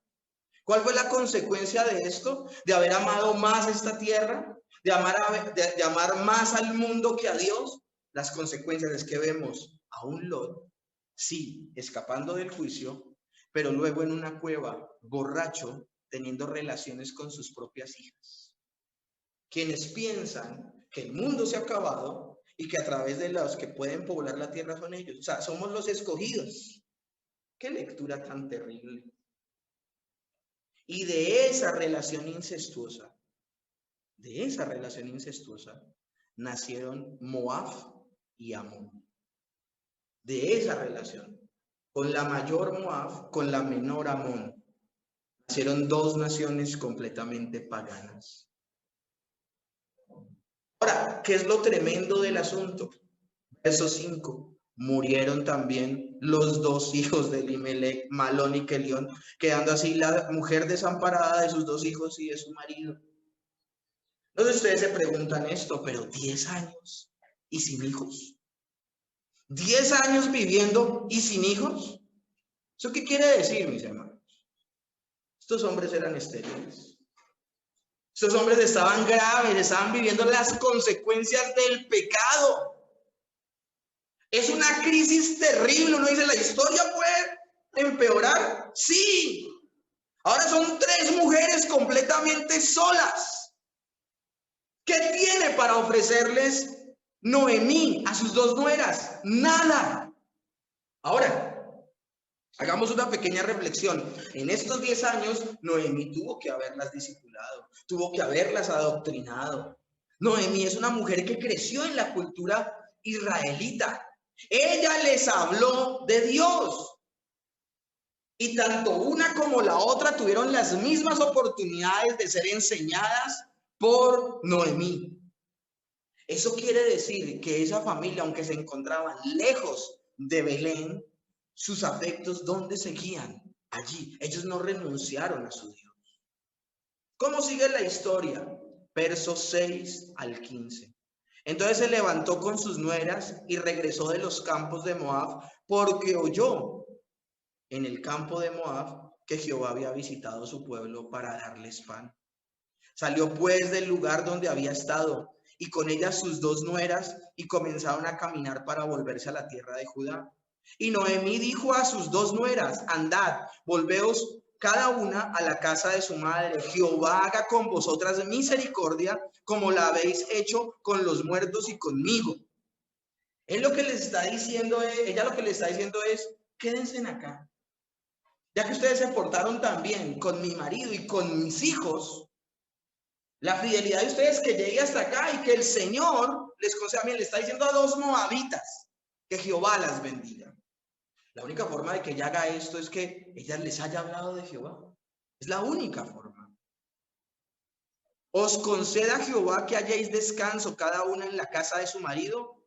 ¿Cuál fue la consecuencia de esto? De haber amado más esta tierra, de amar más al mundo que a Dios. Las consecuencias es que vemos a un Lot, sí, escapando del juicio, pero luego en una cueva, borracho, teniendo relaciones con sus propias hijas. Quienes piensan que el mundo se ha acabado y que a través de los que pueden poblar la tierra son ellos. O sea, somos los escogidos. Qué lectura tan terrible. Y de esa relación incestuosa, nacieron Moab y Amón. De esa relación, con la mayor Moab, con la menor Amón, nacieron 2 naciones completamente paganas. Ahora, ¿qué es lo tremendo del asunto? Verso 5. Murieron también los 2 hijos de Elimelech, Malón y Kelión, quedando así la mujer desamparada de sus 2 hijos y de su marido. Entonces ustedes se preguntan esto, pero 10 años y sin hijos. 10 años viviendo y sin hijos. ¿Eso qué quiere decir, mis hermanos? Estos hombres eran estériles. Estos hombres estaban graves, estaban viviendo las consecuencias del pecado. Es una crisis terrible. Uno dice, ¿la historia puede empeorar? Sí. Ahora son 3 mujeres completamente solas. ¿Qué tiene para ofrecerles Noemí a sus dos nueras? Nada. Ahora, hagamos una pequeña reflexión. En estos 10 años, Noemí tuvo que haberlas discipulado, tuvo que haberlas adoctrinado. Noemí es una mujer que creció en la cultura israelita. Ella les habló de Dios. Y tanto una como la otra tuvieron las mismas oportunidades de ser enseñadas por Noemí. Eso quiere decir que esa familia, aunque se encontraban lejos de Belén, sus afectos, ¿dónde seguían? Allí. Ellos no renunciaron a su Dios. ¿Cómo sigue la historia? Versos 6 al 15. Entonces se levantó con sus nueras y regresó de los campos de Moab, porque oyó en el campo de Moab que Jehová había visitado su pueblo para darles pan. Salió pues del lugar donde había estado y con ella sus dos nueras y comenzaron a caminar para volverse a la tierra de Judá. Y Noemí dijo a sus dos nueras: andad, volveos cada una a la casa de su madre. Jehová haga con vosotras misericordia como la habéis hecho con los muertos y conmigo. Él lo que les está diciendo es, ella lo que le está diciendo es: quédense acá. Ya que ustedes se portaron tan bien con mi marido y con mis hijos, la fidelidad de ustedes que llegue hasta acá y que el Señor les conceda. Bien, le está diciendo a dos moabitas que Jehová las bendiga. La única forma de que ella haga esto es que ella les haya hablado de Jehová. Es la única forma. Os conceda Jehová que hayáis descanso cada una en la casa de su marido.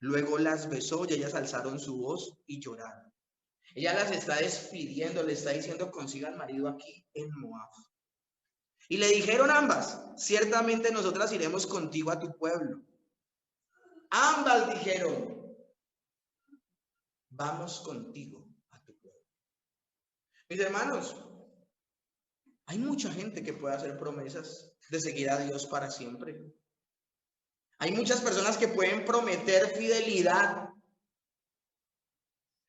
Luego las besó y ellas alzaron su voz y lloraron. Ella las está despidiendo, le está diciendo: consigan marido aquí en Moab. Y le dijeron ambas: ciertamente nosotras iremos contigo a tu pueblo. Ambas dijeron: vamos contigo a tu pueblo. Mis hermanos, hay mucha gente que puede hacer promesas de seguir a Dios para siempre. Hay muchas personas que pueden prometer fidelidad,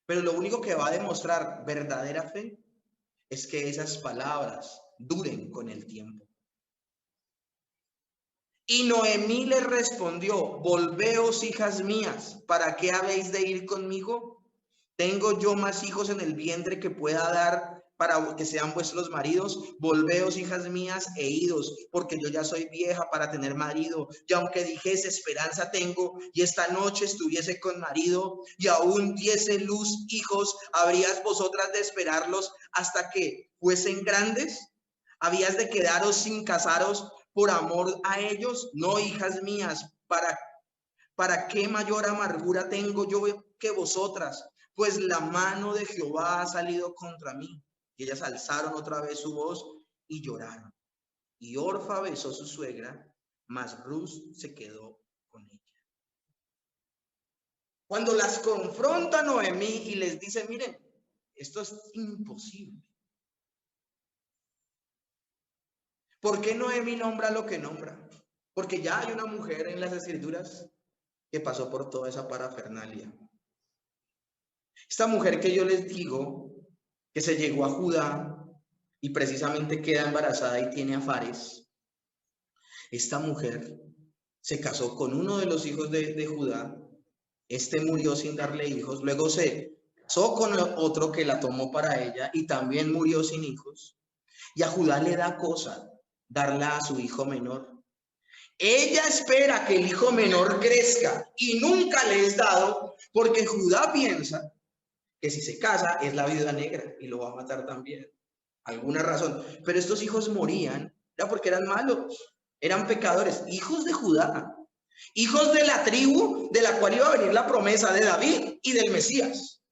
pero lo único que va a demostrar verdadera fe es que esas palabras duren con el tiempo. Y Noemí le respondió: volveos, hijas mías, ¿para qué habéis de ir conmigo? ¿Tengo yo más hijos en el vientre que pueda dar para que sean vuestros maridos? Volveos, hijas mías, e idos, porque yo ya soy vieja para tener marido. Y aunque dijese esperanza tengo, y esta noche estuviese con marido, y aún diese luz hijos, ¿habrías vosotras de esperarlos hasta que fuesen grandes? ¿Habías de quedaros sin casaros por amor a ellos? No, hijas mías, ¿para qué mayor amargura tengo yo que vosotras? Pues la mano de Jehová ha salido contra mí. Y ellas alzaron otra vez su voz y lloraron. Y Orfa besó a su suegra, mas Ruth se quedó con ella. Cuando las confronta Noemí y les dice: miren, esto es imposible. ¿Por qué Noemí nombra lo que nombra? Porque ya hay una mujer en las escrituras que pasó por toda esa parafernalia. Esta mujer que yo les digo, que se llegó a Judá y precisamente queda embarazada y tiene a Fares, esta mujer se casó con uno de los hijos de Judá, este murió sin darle hijos, luego se casó con otro que la tomó para ella y también murió sin hijos, y a Judá le da cosa darla a su hijo menor. Ella espera que el hijo menor crezca y nunca le es dado, porque Judá piensa que si se casa es la viuda negra y lo va a matar también. Alguna razón. Pero estos hijos morían, era porque eran malos, eran pecadores, hijos de Judá, hijos de la tribu de la cual iba a venir la promesa de David y del Mesías,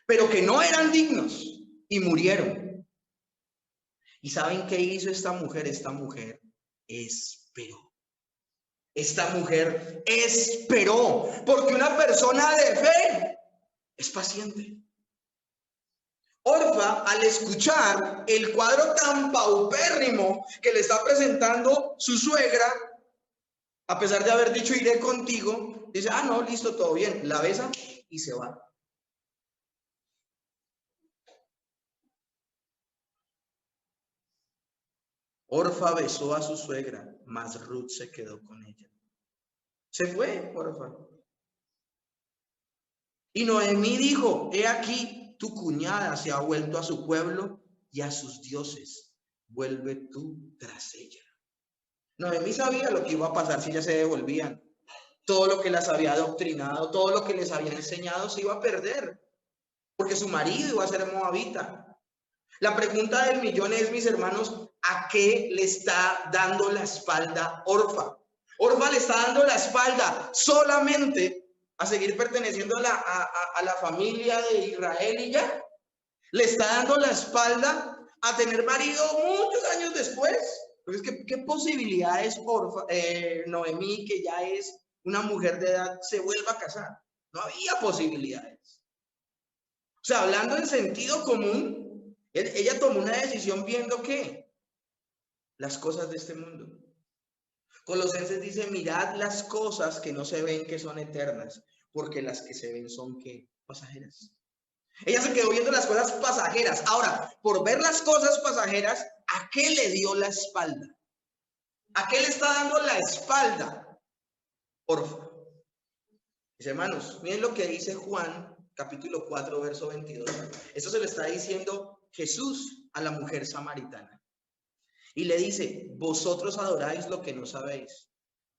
pero que no eran dignos y murieron. ¿Y saben qué hizo esta mujer? Esta mujer esperó. Esta mujer esperó, porque una persona de fe es paciente. Orfa, al escuchar el cuadro tan paupérrimo que le está presentando su suegra, a pesar de haber dicho iré contigo, dice: ah, no, listo, todo bien, la besa y se va. Orfa besó a su suegra, mas Ruth se quedó con ella. Se fue Orfa. Y Noemí dijo, he aquí, tu cuñada se ha vuelto a su pueblo y a sus dioses. Vuelve tú tras ella. Noemí sabía lo que iba a pasar si ellas se devolvían. Todo lo que las había adoctrinado, todo lo que les había enseñado se iba a perder, porque su marido iba a ser moabita. La pregunta del millón es, mis hermanos, ¿a qué le está dando la espalda Orfa? Orfa le está dando la espalda solamente a seguir perteneciendo a la familia de Israel y ya. Le está dando la espalda a tener marido muchos años después. Pues es que, ¿qué posibilidades Noemí, que ya es una mujer de edad, se vuelva a casar? No había posibilidades. O sea, hablando en sentido común, ella tomó una decisión viendo ¿qué? Las cosas de este mundo. Colosenses dice, mirad las cosas que no se ven que son eternas, porque las que se ven son ¿qué? Pasajeras. Ella se quedó viendo las cosas pasajeras. Ahora, por ver las cosas pasajeras, ¿a qué le dio la espalda? ¿A qué le está dando la espalda? Orfa. Mis hermanos, miren lo que dice Juan, capítulo 4, verso 22. Esto se lo está diciendo Jesús a la mujer samaritana. Y le dice, vosotros adoráis lo que no sabéis.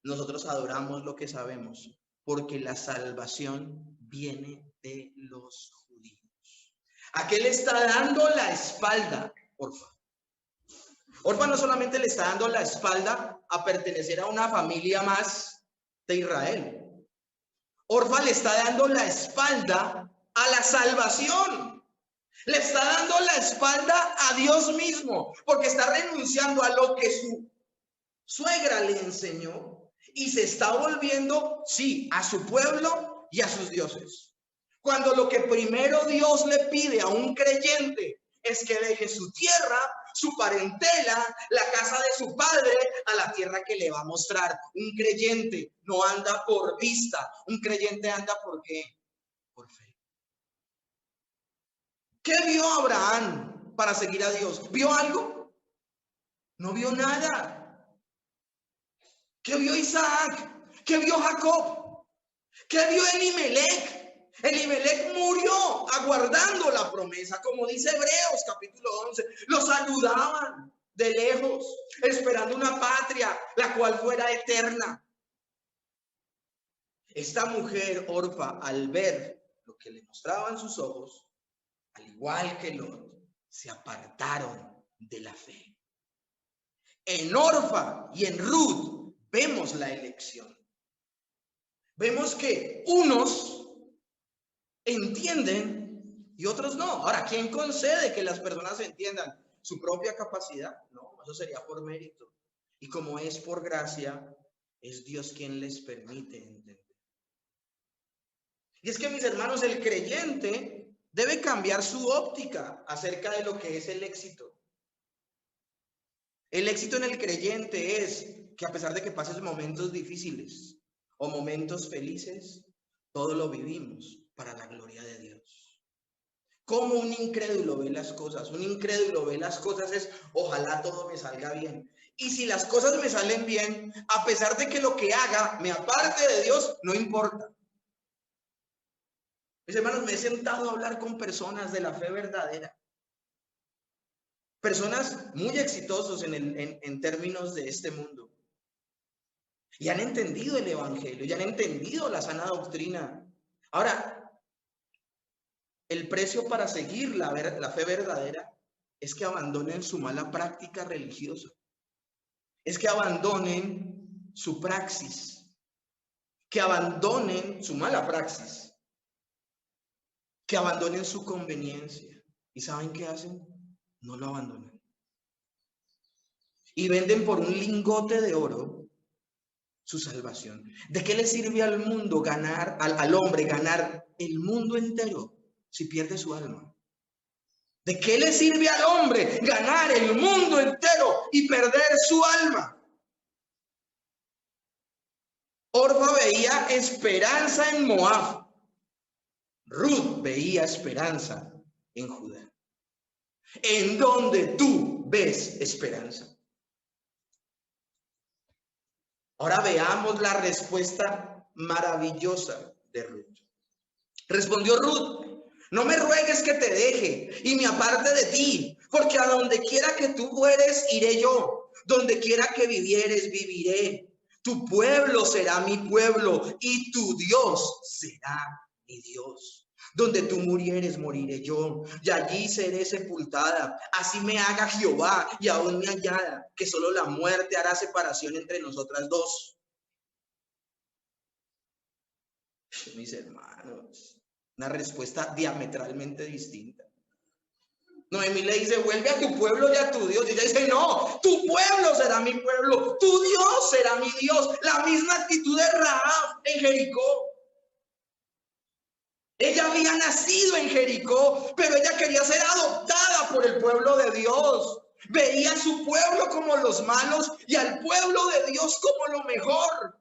Nosotros adoramos lo que sabemos, porque la salvación viene de los judíos. ¿A qué le está dando la espalda, Orfa? Orfa no solamente le está dando la espalda a pertenecer a una familia más de Israel. Orfa le está dando la espalda a la salvación. Le está dando la espalda a Dios mismo, porque está renunciando a lo que su suegra le enseñó y se está volviendo, sí, a su pueblo y a sus dioses. Cuando lo que primero Dios le pide a un creyente es que deje su tierra, su parentela, la casa de su padre, a la tierra que le va a mostrar. Un creyente no anda por vista, un creyente anda ¿por qué? Por fe. ¿Qué vio Abraham para seguir a Dios? ¿Vio algo? No vio nada. ¿Qué vio Isaac? ¿Qué vio Jacob? ¿Qué vio Elimelech? Elimelech murió aguardando la promesa, como dice Hebreos capítulo 11. Lo saludaban de lejos, esperando una patria, la cual fuera eterna. Esta mujer, Orfa, al ver lo que le mostraban sus ojos, al igual que Lot, se apartaron de la fe. En Orfa y en Ruth vemos la elección. Vemos que unos entienden y otros no. Ahora, ¿quién concede que las personas entiendan su propia capacidad? No, eso sería por mérito. Y como es por gracia, es Dios quien les permite entender. Y es que, mis hermanos, el creyente debe cambiar su óptica acerca de lo que es el éxito. El éxito en el creyente es que a pesar de que pases momentos difíciles o momentos felices, todo lo vivimos para la gloria de Dios. Como un incrédulo ve las cosas. Un incrédulo ve las cosas es, ojalá todo me salga bien. Y si las cosas me salen bien, a pesar de que lo que haga me aparte de Dios, no importa. Mis hermanos, me he sentado a hablar con personas de la fe verdadera. Personas muy exitosos en términos de este mundo. Y han entendido el evangelio, y han entendido la sana doctrina. Ahora, el precio para seguir la fe verdadera es que abandonen su mala práctica religiosa. Es que abandonen su praxis. Que abandonen su mala praxis. Que abandonen su conveniencia. ¿Y saben qué hacen? No lo abandonan. Y venden por un lingote de oro su salvación. ¿De qué le sirve al mundo ganar, al hombre ganar el mundo entero si pierde su alma? ¿De qué le sirve al hombre ganar el mundo entero y perder su alma? Orfa veía esperanza en Moab. Ruth veía esperanza en Judá. ¿En dónde tú ves esperanza? Ahora veamos la respuesta maravillosa de Ruth. Respondió Ruth: no me ruegues que te deje y me aparte de ti, porque a donde quiera que tú fueres, iré yo. Donde quiera que vivieres, viviré. Tu pueblo será mi pueblo y tu Dios será mi Dios. Donde tú murieres, moriré yo, y allí seré sepultada. Así me haga Jehová y aún me añada, que solo la muerte hará separación entre nosotras dos. Mis hermanos, una respuesta diametralmente distinta. Noemí le dice: vuelve a tu pueblo y a tu Dios. Y ella dice: no, tu pueblo será mi pueblo, tu Dios será mi Dios. La misma actitud de Rahab en Jericó. Ella había nacido en Jericó, pero ella quería ser adoptada por el pueblo de Dios. Veía a su pueblo como los malos y al pueblo de Dios como lo mejor.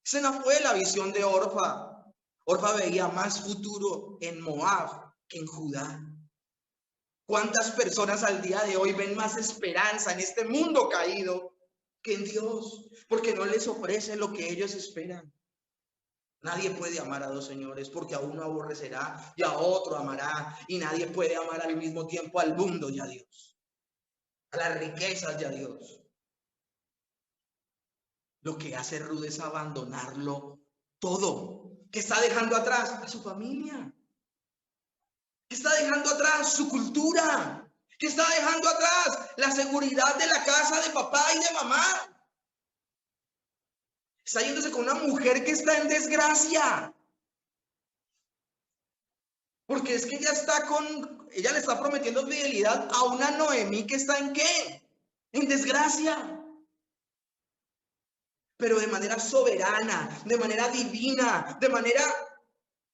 Esa no fue la visión de Orfa. Orfa veía más futuro en Moab que en Judá. ¿Cuántas personas al día de hoy ven más esperanza en este mundo caído que en Dios? Porque no les ofrece lo que ellos esperan. Nadie puede amar a dos señores, porque a uno aborrecerá y a otro amará. Y nadie puede amar al mismo tiempo al mundo y a Dios, a las riquezas y a Dios. Lo que hace Ruth es abandonarlo todo. ¿Qué está dejando atrás? A su familia. ¿Qué está dejando atrás? Su cultura. ¿Qué está dejando atrás? La seguridad de la casa de papá y de mamá. Está yéndose con una mujer que está en desgracia. Porque es que ella le está prometiendo fidelidad a una Noemí que está ¿en qué? En desgracia. Pero de manera soberana, de manera divina, de manera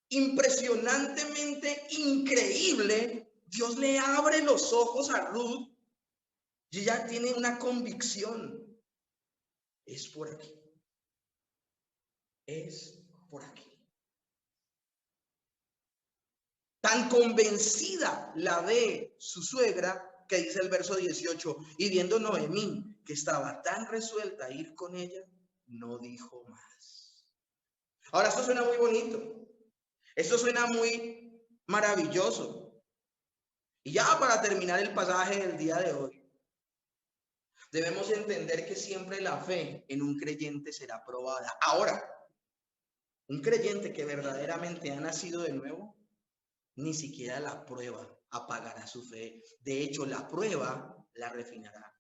impresionantemente increíble, Dios le abre los ojos a Ruth y ella tiene una convicción: es por aquí. Es por aquí. Tan convencida la ve su suegra que dice el verso 18: y viendo Noemí que estaba tan resuelta a ir con ella, no dijo más. Ahora, esto suena muy bonito. Esto suena muy maravilloso. Y ya para terminar el pasaje del día de hoy, debemos entender que siempre la fe en un creyente será probada. Ahora, un creyente que verdaderamente ha nacido de nuevo, ni siquiera la prueba apagará su fe. De hecho, la prueba la refinará.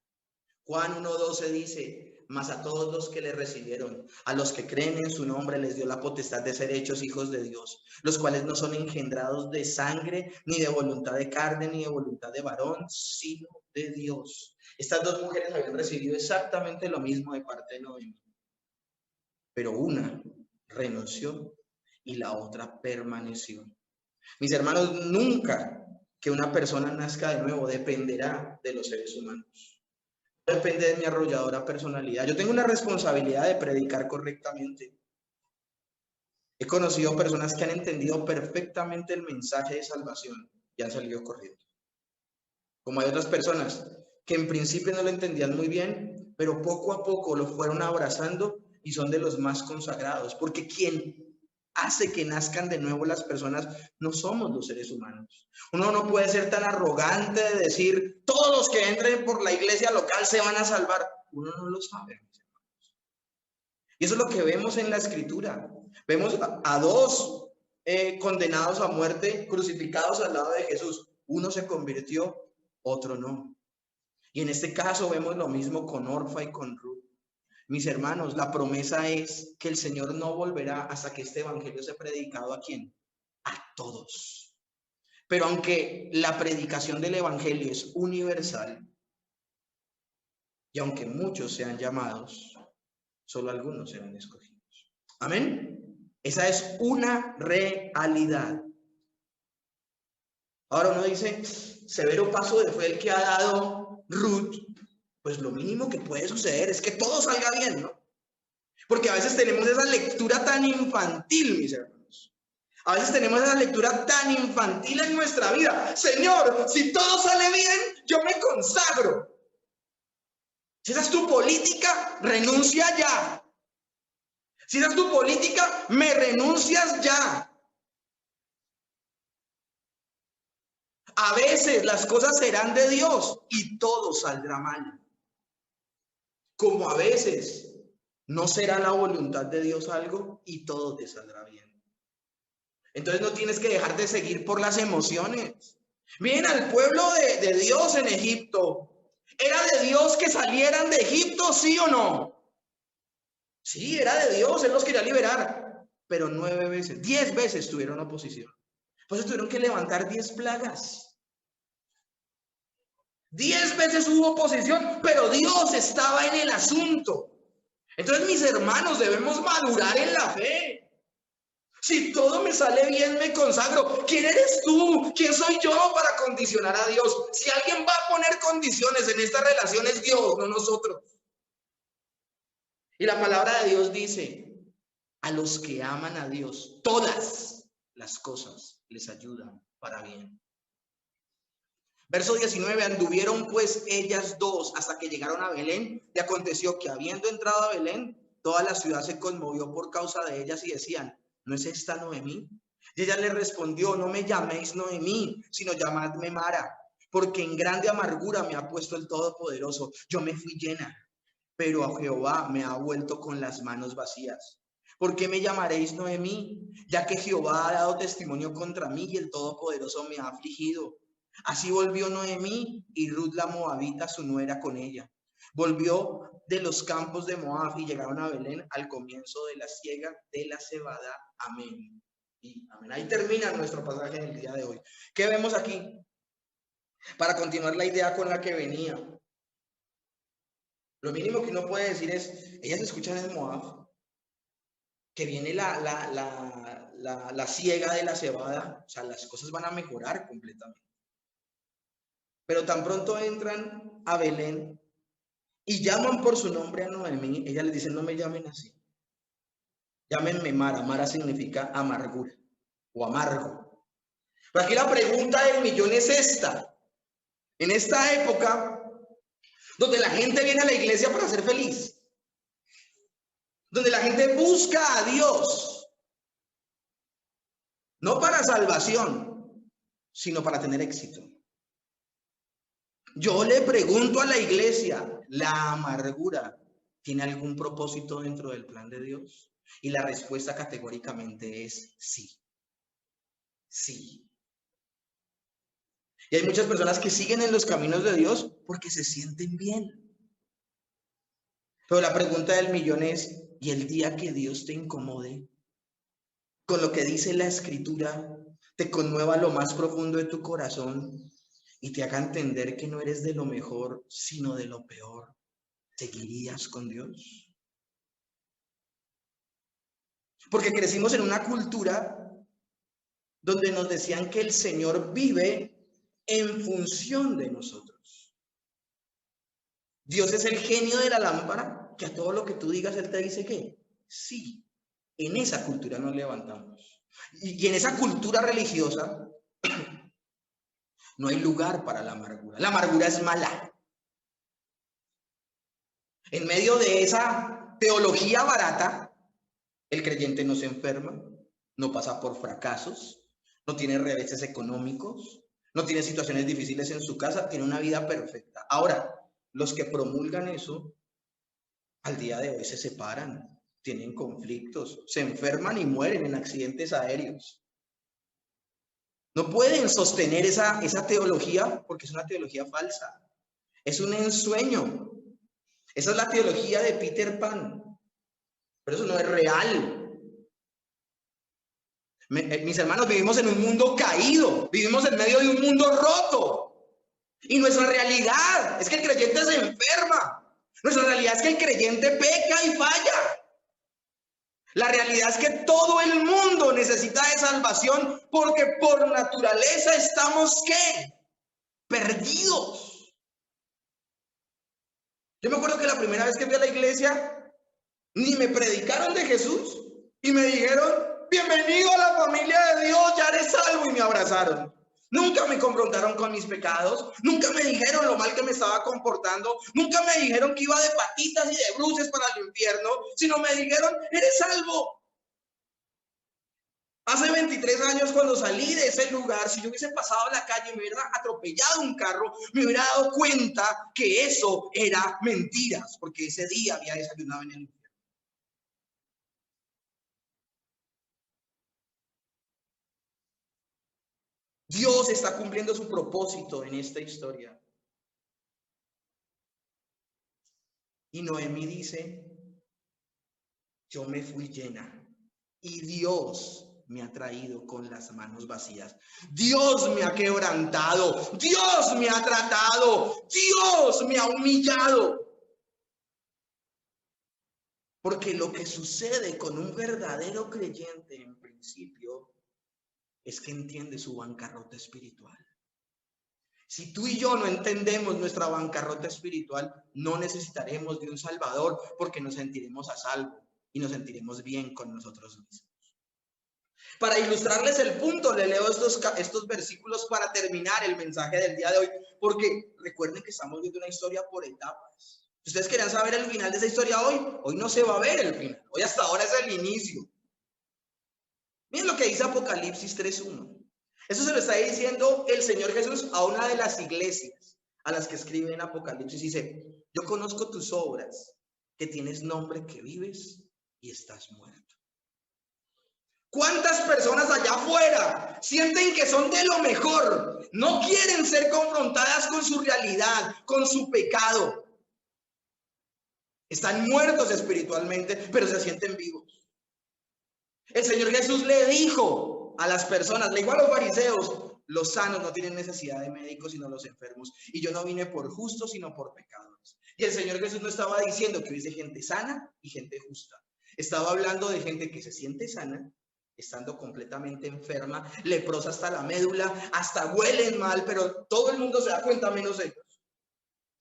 Juan 1:12 dice: mas a todos los que le recibieron, a los que creen en su nombre, les dio la potestad de ser hechos hijos de Dios, los cuales no son engendrados de sangre, ni de voluntad de carne, ni de voluntad de varón, sino de Dios. Estas dos mujeres habían recibido exactamente lo mismo de parte de Noemí, pero una renunció y la otra permaneció. Mis hermanos, nunca que una persona nazca de nuevo dependerá de los seres humanos. Depende de mi arrolladora personalidad. Yo tengo una responsabilidad de predicar correctamente. He conocido personas que han entendido perfectamente el mensaje de salvación y han salido corriendo. Como hay otras personas que en principio no lo entendían muy bien, pero poco a poco lo fueron abrazando y son de los más consagrados. Porque quien hace que nazcan de nuevo las personas no somos los seres humanos. Uno no puede ser tan arrogante de decir: todos los que entren por la iglesia local se van a salvar. Uno no lo sabe. Y eso es lo que vemos en la escritura. Vemos a dos condenados a muerte, crucificados al lado de Jesús. Uno se convirtió, otro no. Y en este caso vemos lo mismo con Orfa y con Ruth. Mis hermanos, la promesa es que el Señor no volverá hasta que este evangelio sea predicado ¿a quién? A todos. Pero aunque la predicación del evangelio es universal, y aunque muchos sean llamados, solo algunos serán escogidos. Amén. Esa es una realidad. Ahora uno dice: severo paso de fe el que ha dado Ruth. Pues lo mínimo que puede suceder es que todo salga bien, ¿no? Porque a veces tenemos esa lectura tan infantil, mis hermanos. A veces tenemos esa lectura tan infantil en nuestra vida. Señor, si todo sale bien, yo me consagro. Si esa es tu política, renuncia ya. Si esa es tu política, me renuncias ya. A veces las cosas serán de Dios y todo saldrá mal. Como a veces no será la voluntad de Dios algo y todo te saldrá bien. Entonces no tienes que dejar de seguir por las emociones. Miren al pueblo de Dios en Egipto. ¿Era de Dios que salieran de Egipto, sí o no? Sí, era de Dios, Él los quería liberar. Pero 9 veces, 10 veces tuvieron oposición. Por eso tuvieron que levantar 10 plagas. 10 veces hubo oposición, pero Dios estaba en el asunto. Entonces, mis hermanos, debemos madurar en la fe. Si todo me sale bien, me consagro. ¿Quién eres tú? ¿Quién soy yo para condicionar a Dios? Si alguien va a poner condiciones en esta relación es Dios, no nosotros. Y la palabra de Dios dice, a los que aman a Dios, todas las cosas les ayudan para bien. Verso 19, anduvieron pues ellas dos hasta que llegaron a Belén, y aconteció que habiendo entrado a Belén, toda la ciudad se conmovió por causa de ellas y decían, ¿no es esta Noemí? Y ella le respondió, no me llaméis Noemí, sino llamadme Mara, porque en grande amargura me ha puesto el Todopoderoso. Yo me fui llena, pero a Jehová me ha vuelto con las manos vacías. ¿Por qué me llamaréis Noemí? Ya que Jehová ha dado testimonio contra mí y el Todopoderoso me ha afligido. Así volvió Noemí y Ruth la Moabita, su nuera, con ella. Volvió de los campos de Moab y llegaron a Belén al comienzo de la siega de la cebada. Amén. Y amén. Ahí termina nuestro pasaje del día de hoy. ¿Qué vemos aquí? Para continuar la idea con la que venía. Lo mínimo que uno puede decir es, ellas escuchan en Moab, que viene la siega de la cebada, o sea, las cosas van a mejorar completamente. Pero tan pronto entran a Belén y llaman por su nombre a Noemí, ella les dice, no me llamen así. Llámenme Mara. Mara significa amargura o amargo. Pero aquí la pregunta del millón es esta. En esta época, donde la gente viene a la iglesia para ser feliz, donde la gente busca a Dios, no para salvación, sino para tener éxito. Yo le pregunto a la iglesia, ¿la amargura tiene algún propósito dentro del plan de Dios? Y la respuesta categóricamente es sí. Sí. Y hay muchas personas que siguen en los caminos de Dios porque se sienten bien. Pero la pregunta del millón es, ¿y el día que Dios te incomode con lo que dice la Escritura, te conmueva lo más profundo de tu corazón y te haga entender que no eres de lo mejor, sino de lo peor, seguirías con Dios? Porque crecimos en una cultura donde nos decían que el Señor vive en función de nosotros. Dios es el genio de la lámpara, que a todo lo que tú digas, Él te dice que sí. En esa cultura nos levantamos. Y en esa cultura religiosa no hay lugar para la amargura. La amargura es mala. En medio de esa teología barata, el creyente no se enferma, no pasa por fracasos, no tiene reveses económicos, no tiene situaciones difíciles en su casa, tiene una vida perfecta. Ahora, los que promulgan eso, al día de hoy se separan, tienen conflictos, se enferman y mueren en accidentes aéreos. No pueden sostener esa teología porque es una teología falsa. Es un ensueño. Esa es la teología de Peter Pan. Pero eso no es real. Mis hermanos, vivimos en un mundo caído. Vivimos en medio de un mundo roto. Y nuestra realidad es que el creyente se enferma. Nuestra realidad es que el creyente peca y falla. La realidad es que todo el mundo necesita de salvación porque por naturaleza estamos, ¿qué? Perdidos. Yo me acuerdo que la primera vez que fui a la iglesia, ni me predicaron de Jesús y me dijeron, bienvenido a la familia de Dios, ya eres salvo, y me abrazaron. Nunca me confrontaron con mis pecados, nunca me dijeron lo mal que me estaba comportando, nunca me dijeron que iba de patitas y de bruces para el infierno, sino me dijeron, eres salvo. Hace 23 años cuando salí de ese lugar, si yo hubiese pasado la calle y me hubiera atropellado un carro, me hubiera dado cuenta que eso era mentiras, porque ese día había desayunado en el infierno. Dios está cumpliendo su propósito en esta historia. Y Noemí dice, yo me fui llena y Dios me ha traído con las manos vacías. Dios me ha quebrantado, Dios me ha tratado, Dios me ha humillado. Porque lo que sucede con un verdadero creyente en principio es que entiende su bancarrota espiritual. Si tú y yo no entendemos nuestra bancarrota espiritual, no necesitaremos de un Salvador porque nos sentiremos a salvo y nos sentiremos bien con nosotros mismos. Para ilustrarles el punto, le leo estos versículos para terminar el mensaje del día de hoy, porque recuerden que estamos viendo una historia por etapas. Si ustedes querían saber el final de esa historia hoy no se va a ver el final. Hoy hasta ahora es el inicio. Miren lo que dice Apocalipsis 3:1. Eso se lo está diciendo el Señor Jesús a una de las iglesias a las que escribe en Apocalipsis. Dice, yo conozco tus obras, que tienes nombre, que vives y estás muerto. ¿Cuántas personas allá afuera sienten que son de lo mejor? No quieren ser confrontadas con su realidad, con su pecado. Están muertos espiritualmente, pero se sienten vivos. El Señor Jesús le dijo a las personas, le dijo a los fariseos, los sanos no tienen necesidad de médicos sino los enfermos. Y yo no vine por justos sino por pecadores. Y el Señor Jesús no estaba diciendo que hubiese gente sana y gente justa. Estaba hablando de gente que se siente sana, estando completamente enferma, leprosa hasta la médula, hasta huelen mal, pero todo el mundo se da cuenta menos ellos.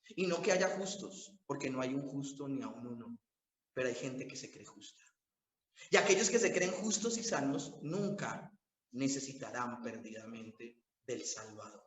Y no que haya justos, porque no hay un justo ni aún uno, pero hay gente que se cree justa. Y aquellos que se creen justos y sanos nunca necesitarán perdidamente del Salvador.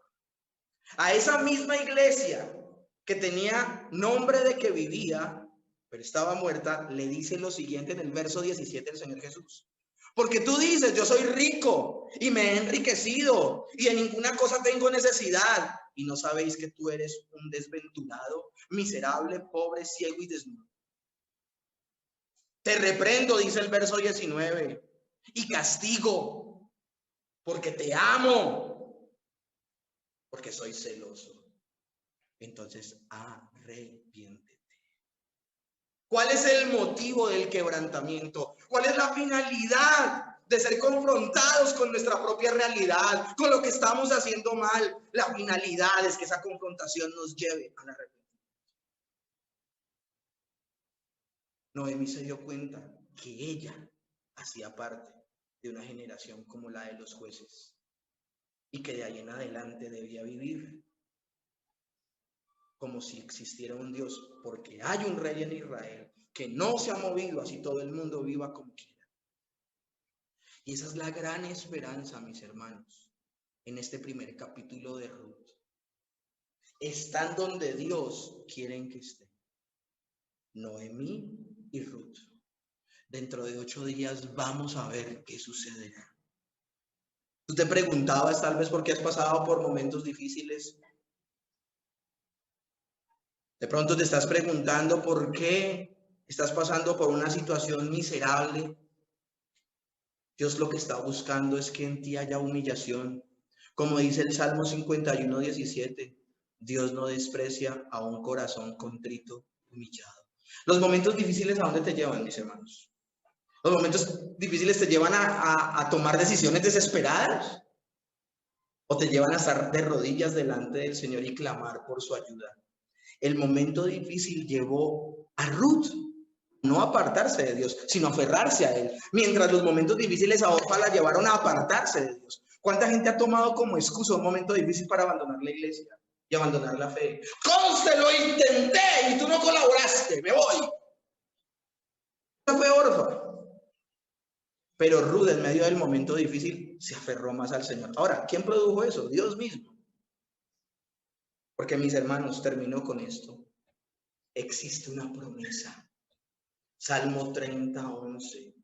A esa misma iglesia que tenía nombre de que vivía, pero estaba muerta, le dice lo siguiente en el verso 17 del Señor Jesús. Porque tú dices, yo soy rico y me he enriquecido y de ninguna cosa tengo necesidad. Y no sabéis que tú eres un desventurado, miserable, pobre, ciego y desnudo. Te reprendo, dice el verso 19, y castigo, porque te amo, porque soy celoso. Entonces, arrepiéntete. ¿Cuál es el motivo del quebrantamiento? ¿Cuál es la finalidad de ser confrontados con nuestra propia realidad, con lo que estamos haciendo mal? La finalidad es que esa confrontación nos lleve al arrepentimiento. Noemí se dio cuenta que ella hacía parte de una generación como la de los jueces y que de ahí en adelante debía vivir como si existiera un Dios, porque hay un rey en Israel que no se ha movido, así todo el mundo viva como quiera. Y esa es la gran esperanza, mis hermanos, en este primer capítulo de Ruth. Están donde Dios quiere que estén. Noemí y Ruth. Dentro de 8 días vamos a ver qué sucederá. Tú te preguntabas tal vez por qué has pasado por momentos difíciles. De pronto te estás preguntando por qué estás pasando por una situación miserable. Dios lo que está buscando es que en ti haya humillación. Como dice el Salmo 51:17, Dios no desprecia a un corazón contrito, humillado. Los momentos difíciles, ¿a dónde te llevan, mis hermanos? Los momentos difíciles te llevan a tomar decisiones desesperadas o te llevan a estar de rodillas delante del Señor y clamar por su ayuda. El momento difícil llevó a Ruth no a apartarse de Dios, sino a aferrarse a Él. Mientras los momentos difíciles a Orfa la llevaron a apartarse de Dios. ¿Cuánta gente ha tomado como excusa un momento difícil para abandonar la iglesia y abandonar la fe? ¡Conste, lo intenté y tú no colaboraste! ¡Me voy! Esa fue Orfa. Pero Ruth, en medio del momento difícil, se aferró más al Señor. Ahora, ¿quién produjo eso? Dios mismo. Porque, mis hermanos, termino con esto. Existe una promesa. Salmo 30:11.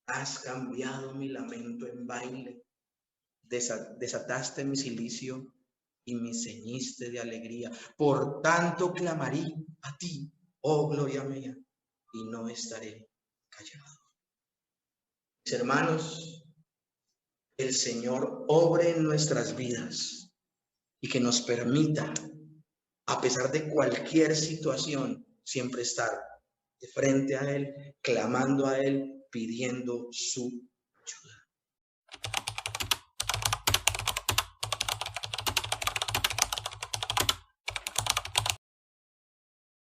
Has cambiado mi lamento en baile. Desataste mi cilicio y me ceñiste de alegría. Por tanto clamaré a ti, oh gloria mía, y no estaré callado. Mis hermanos, el Señor obre en nuestras vidas y que nos permita, a pesar de cualquier situación, siempre estar de frente a Él, clamando a Él, pidiendo su ayuda.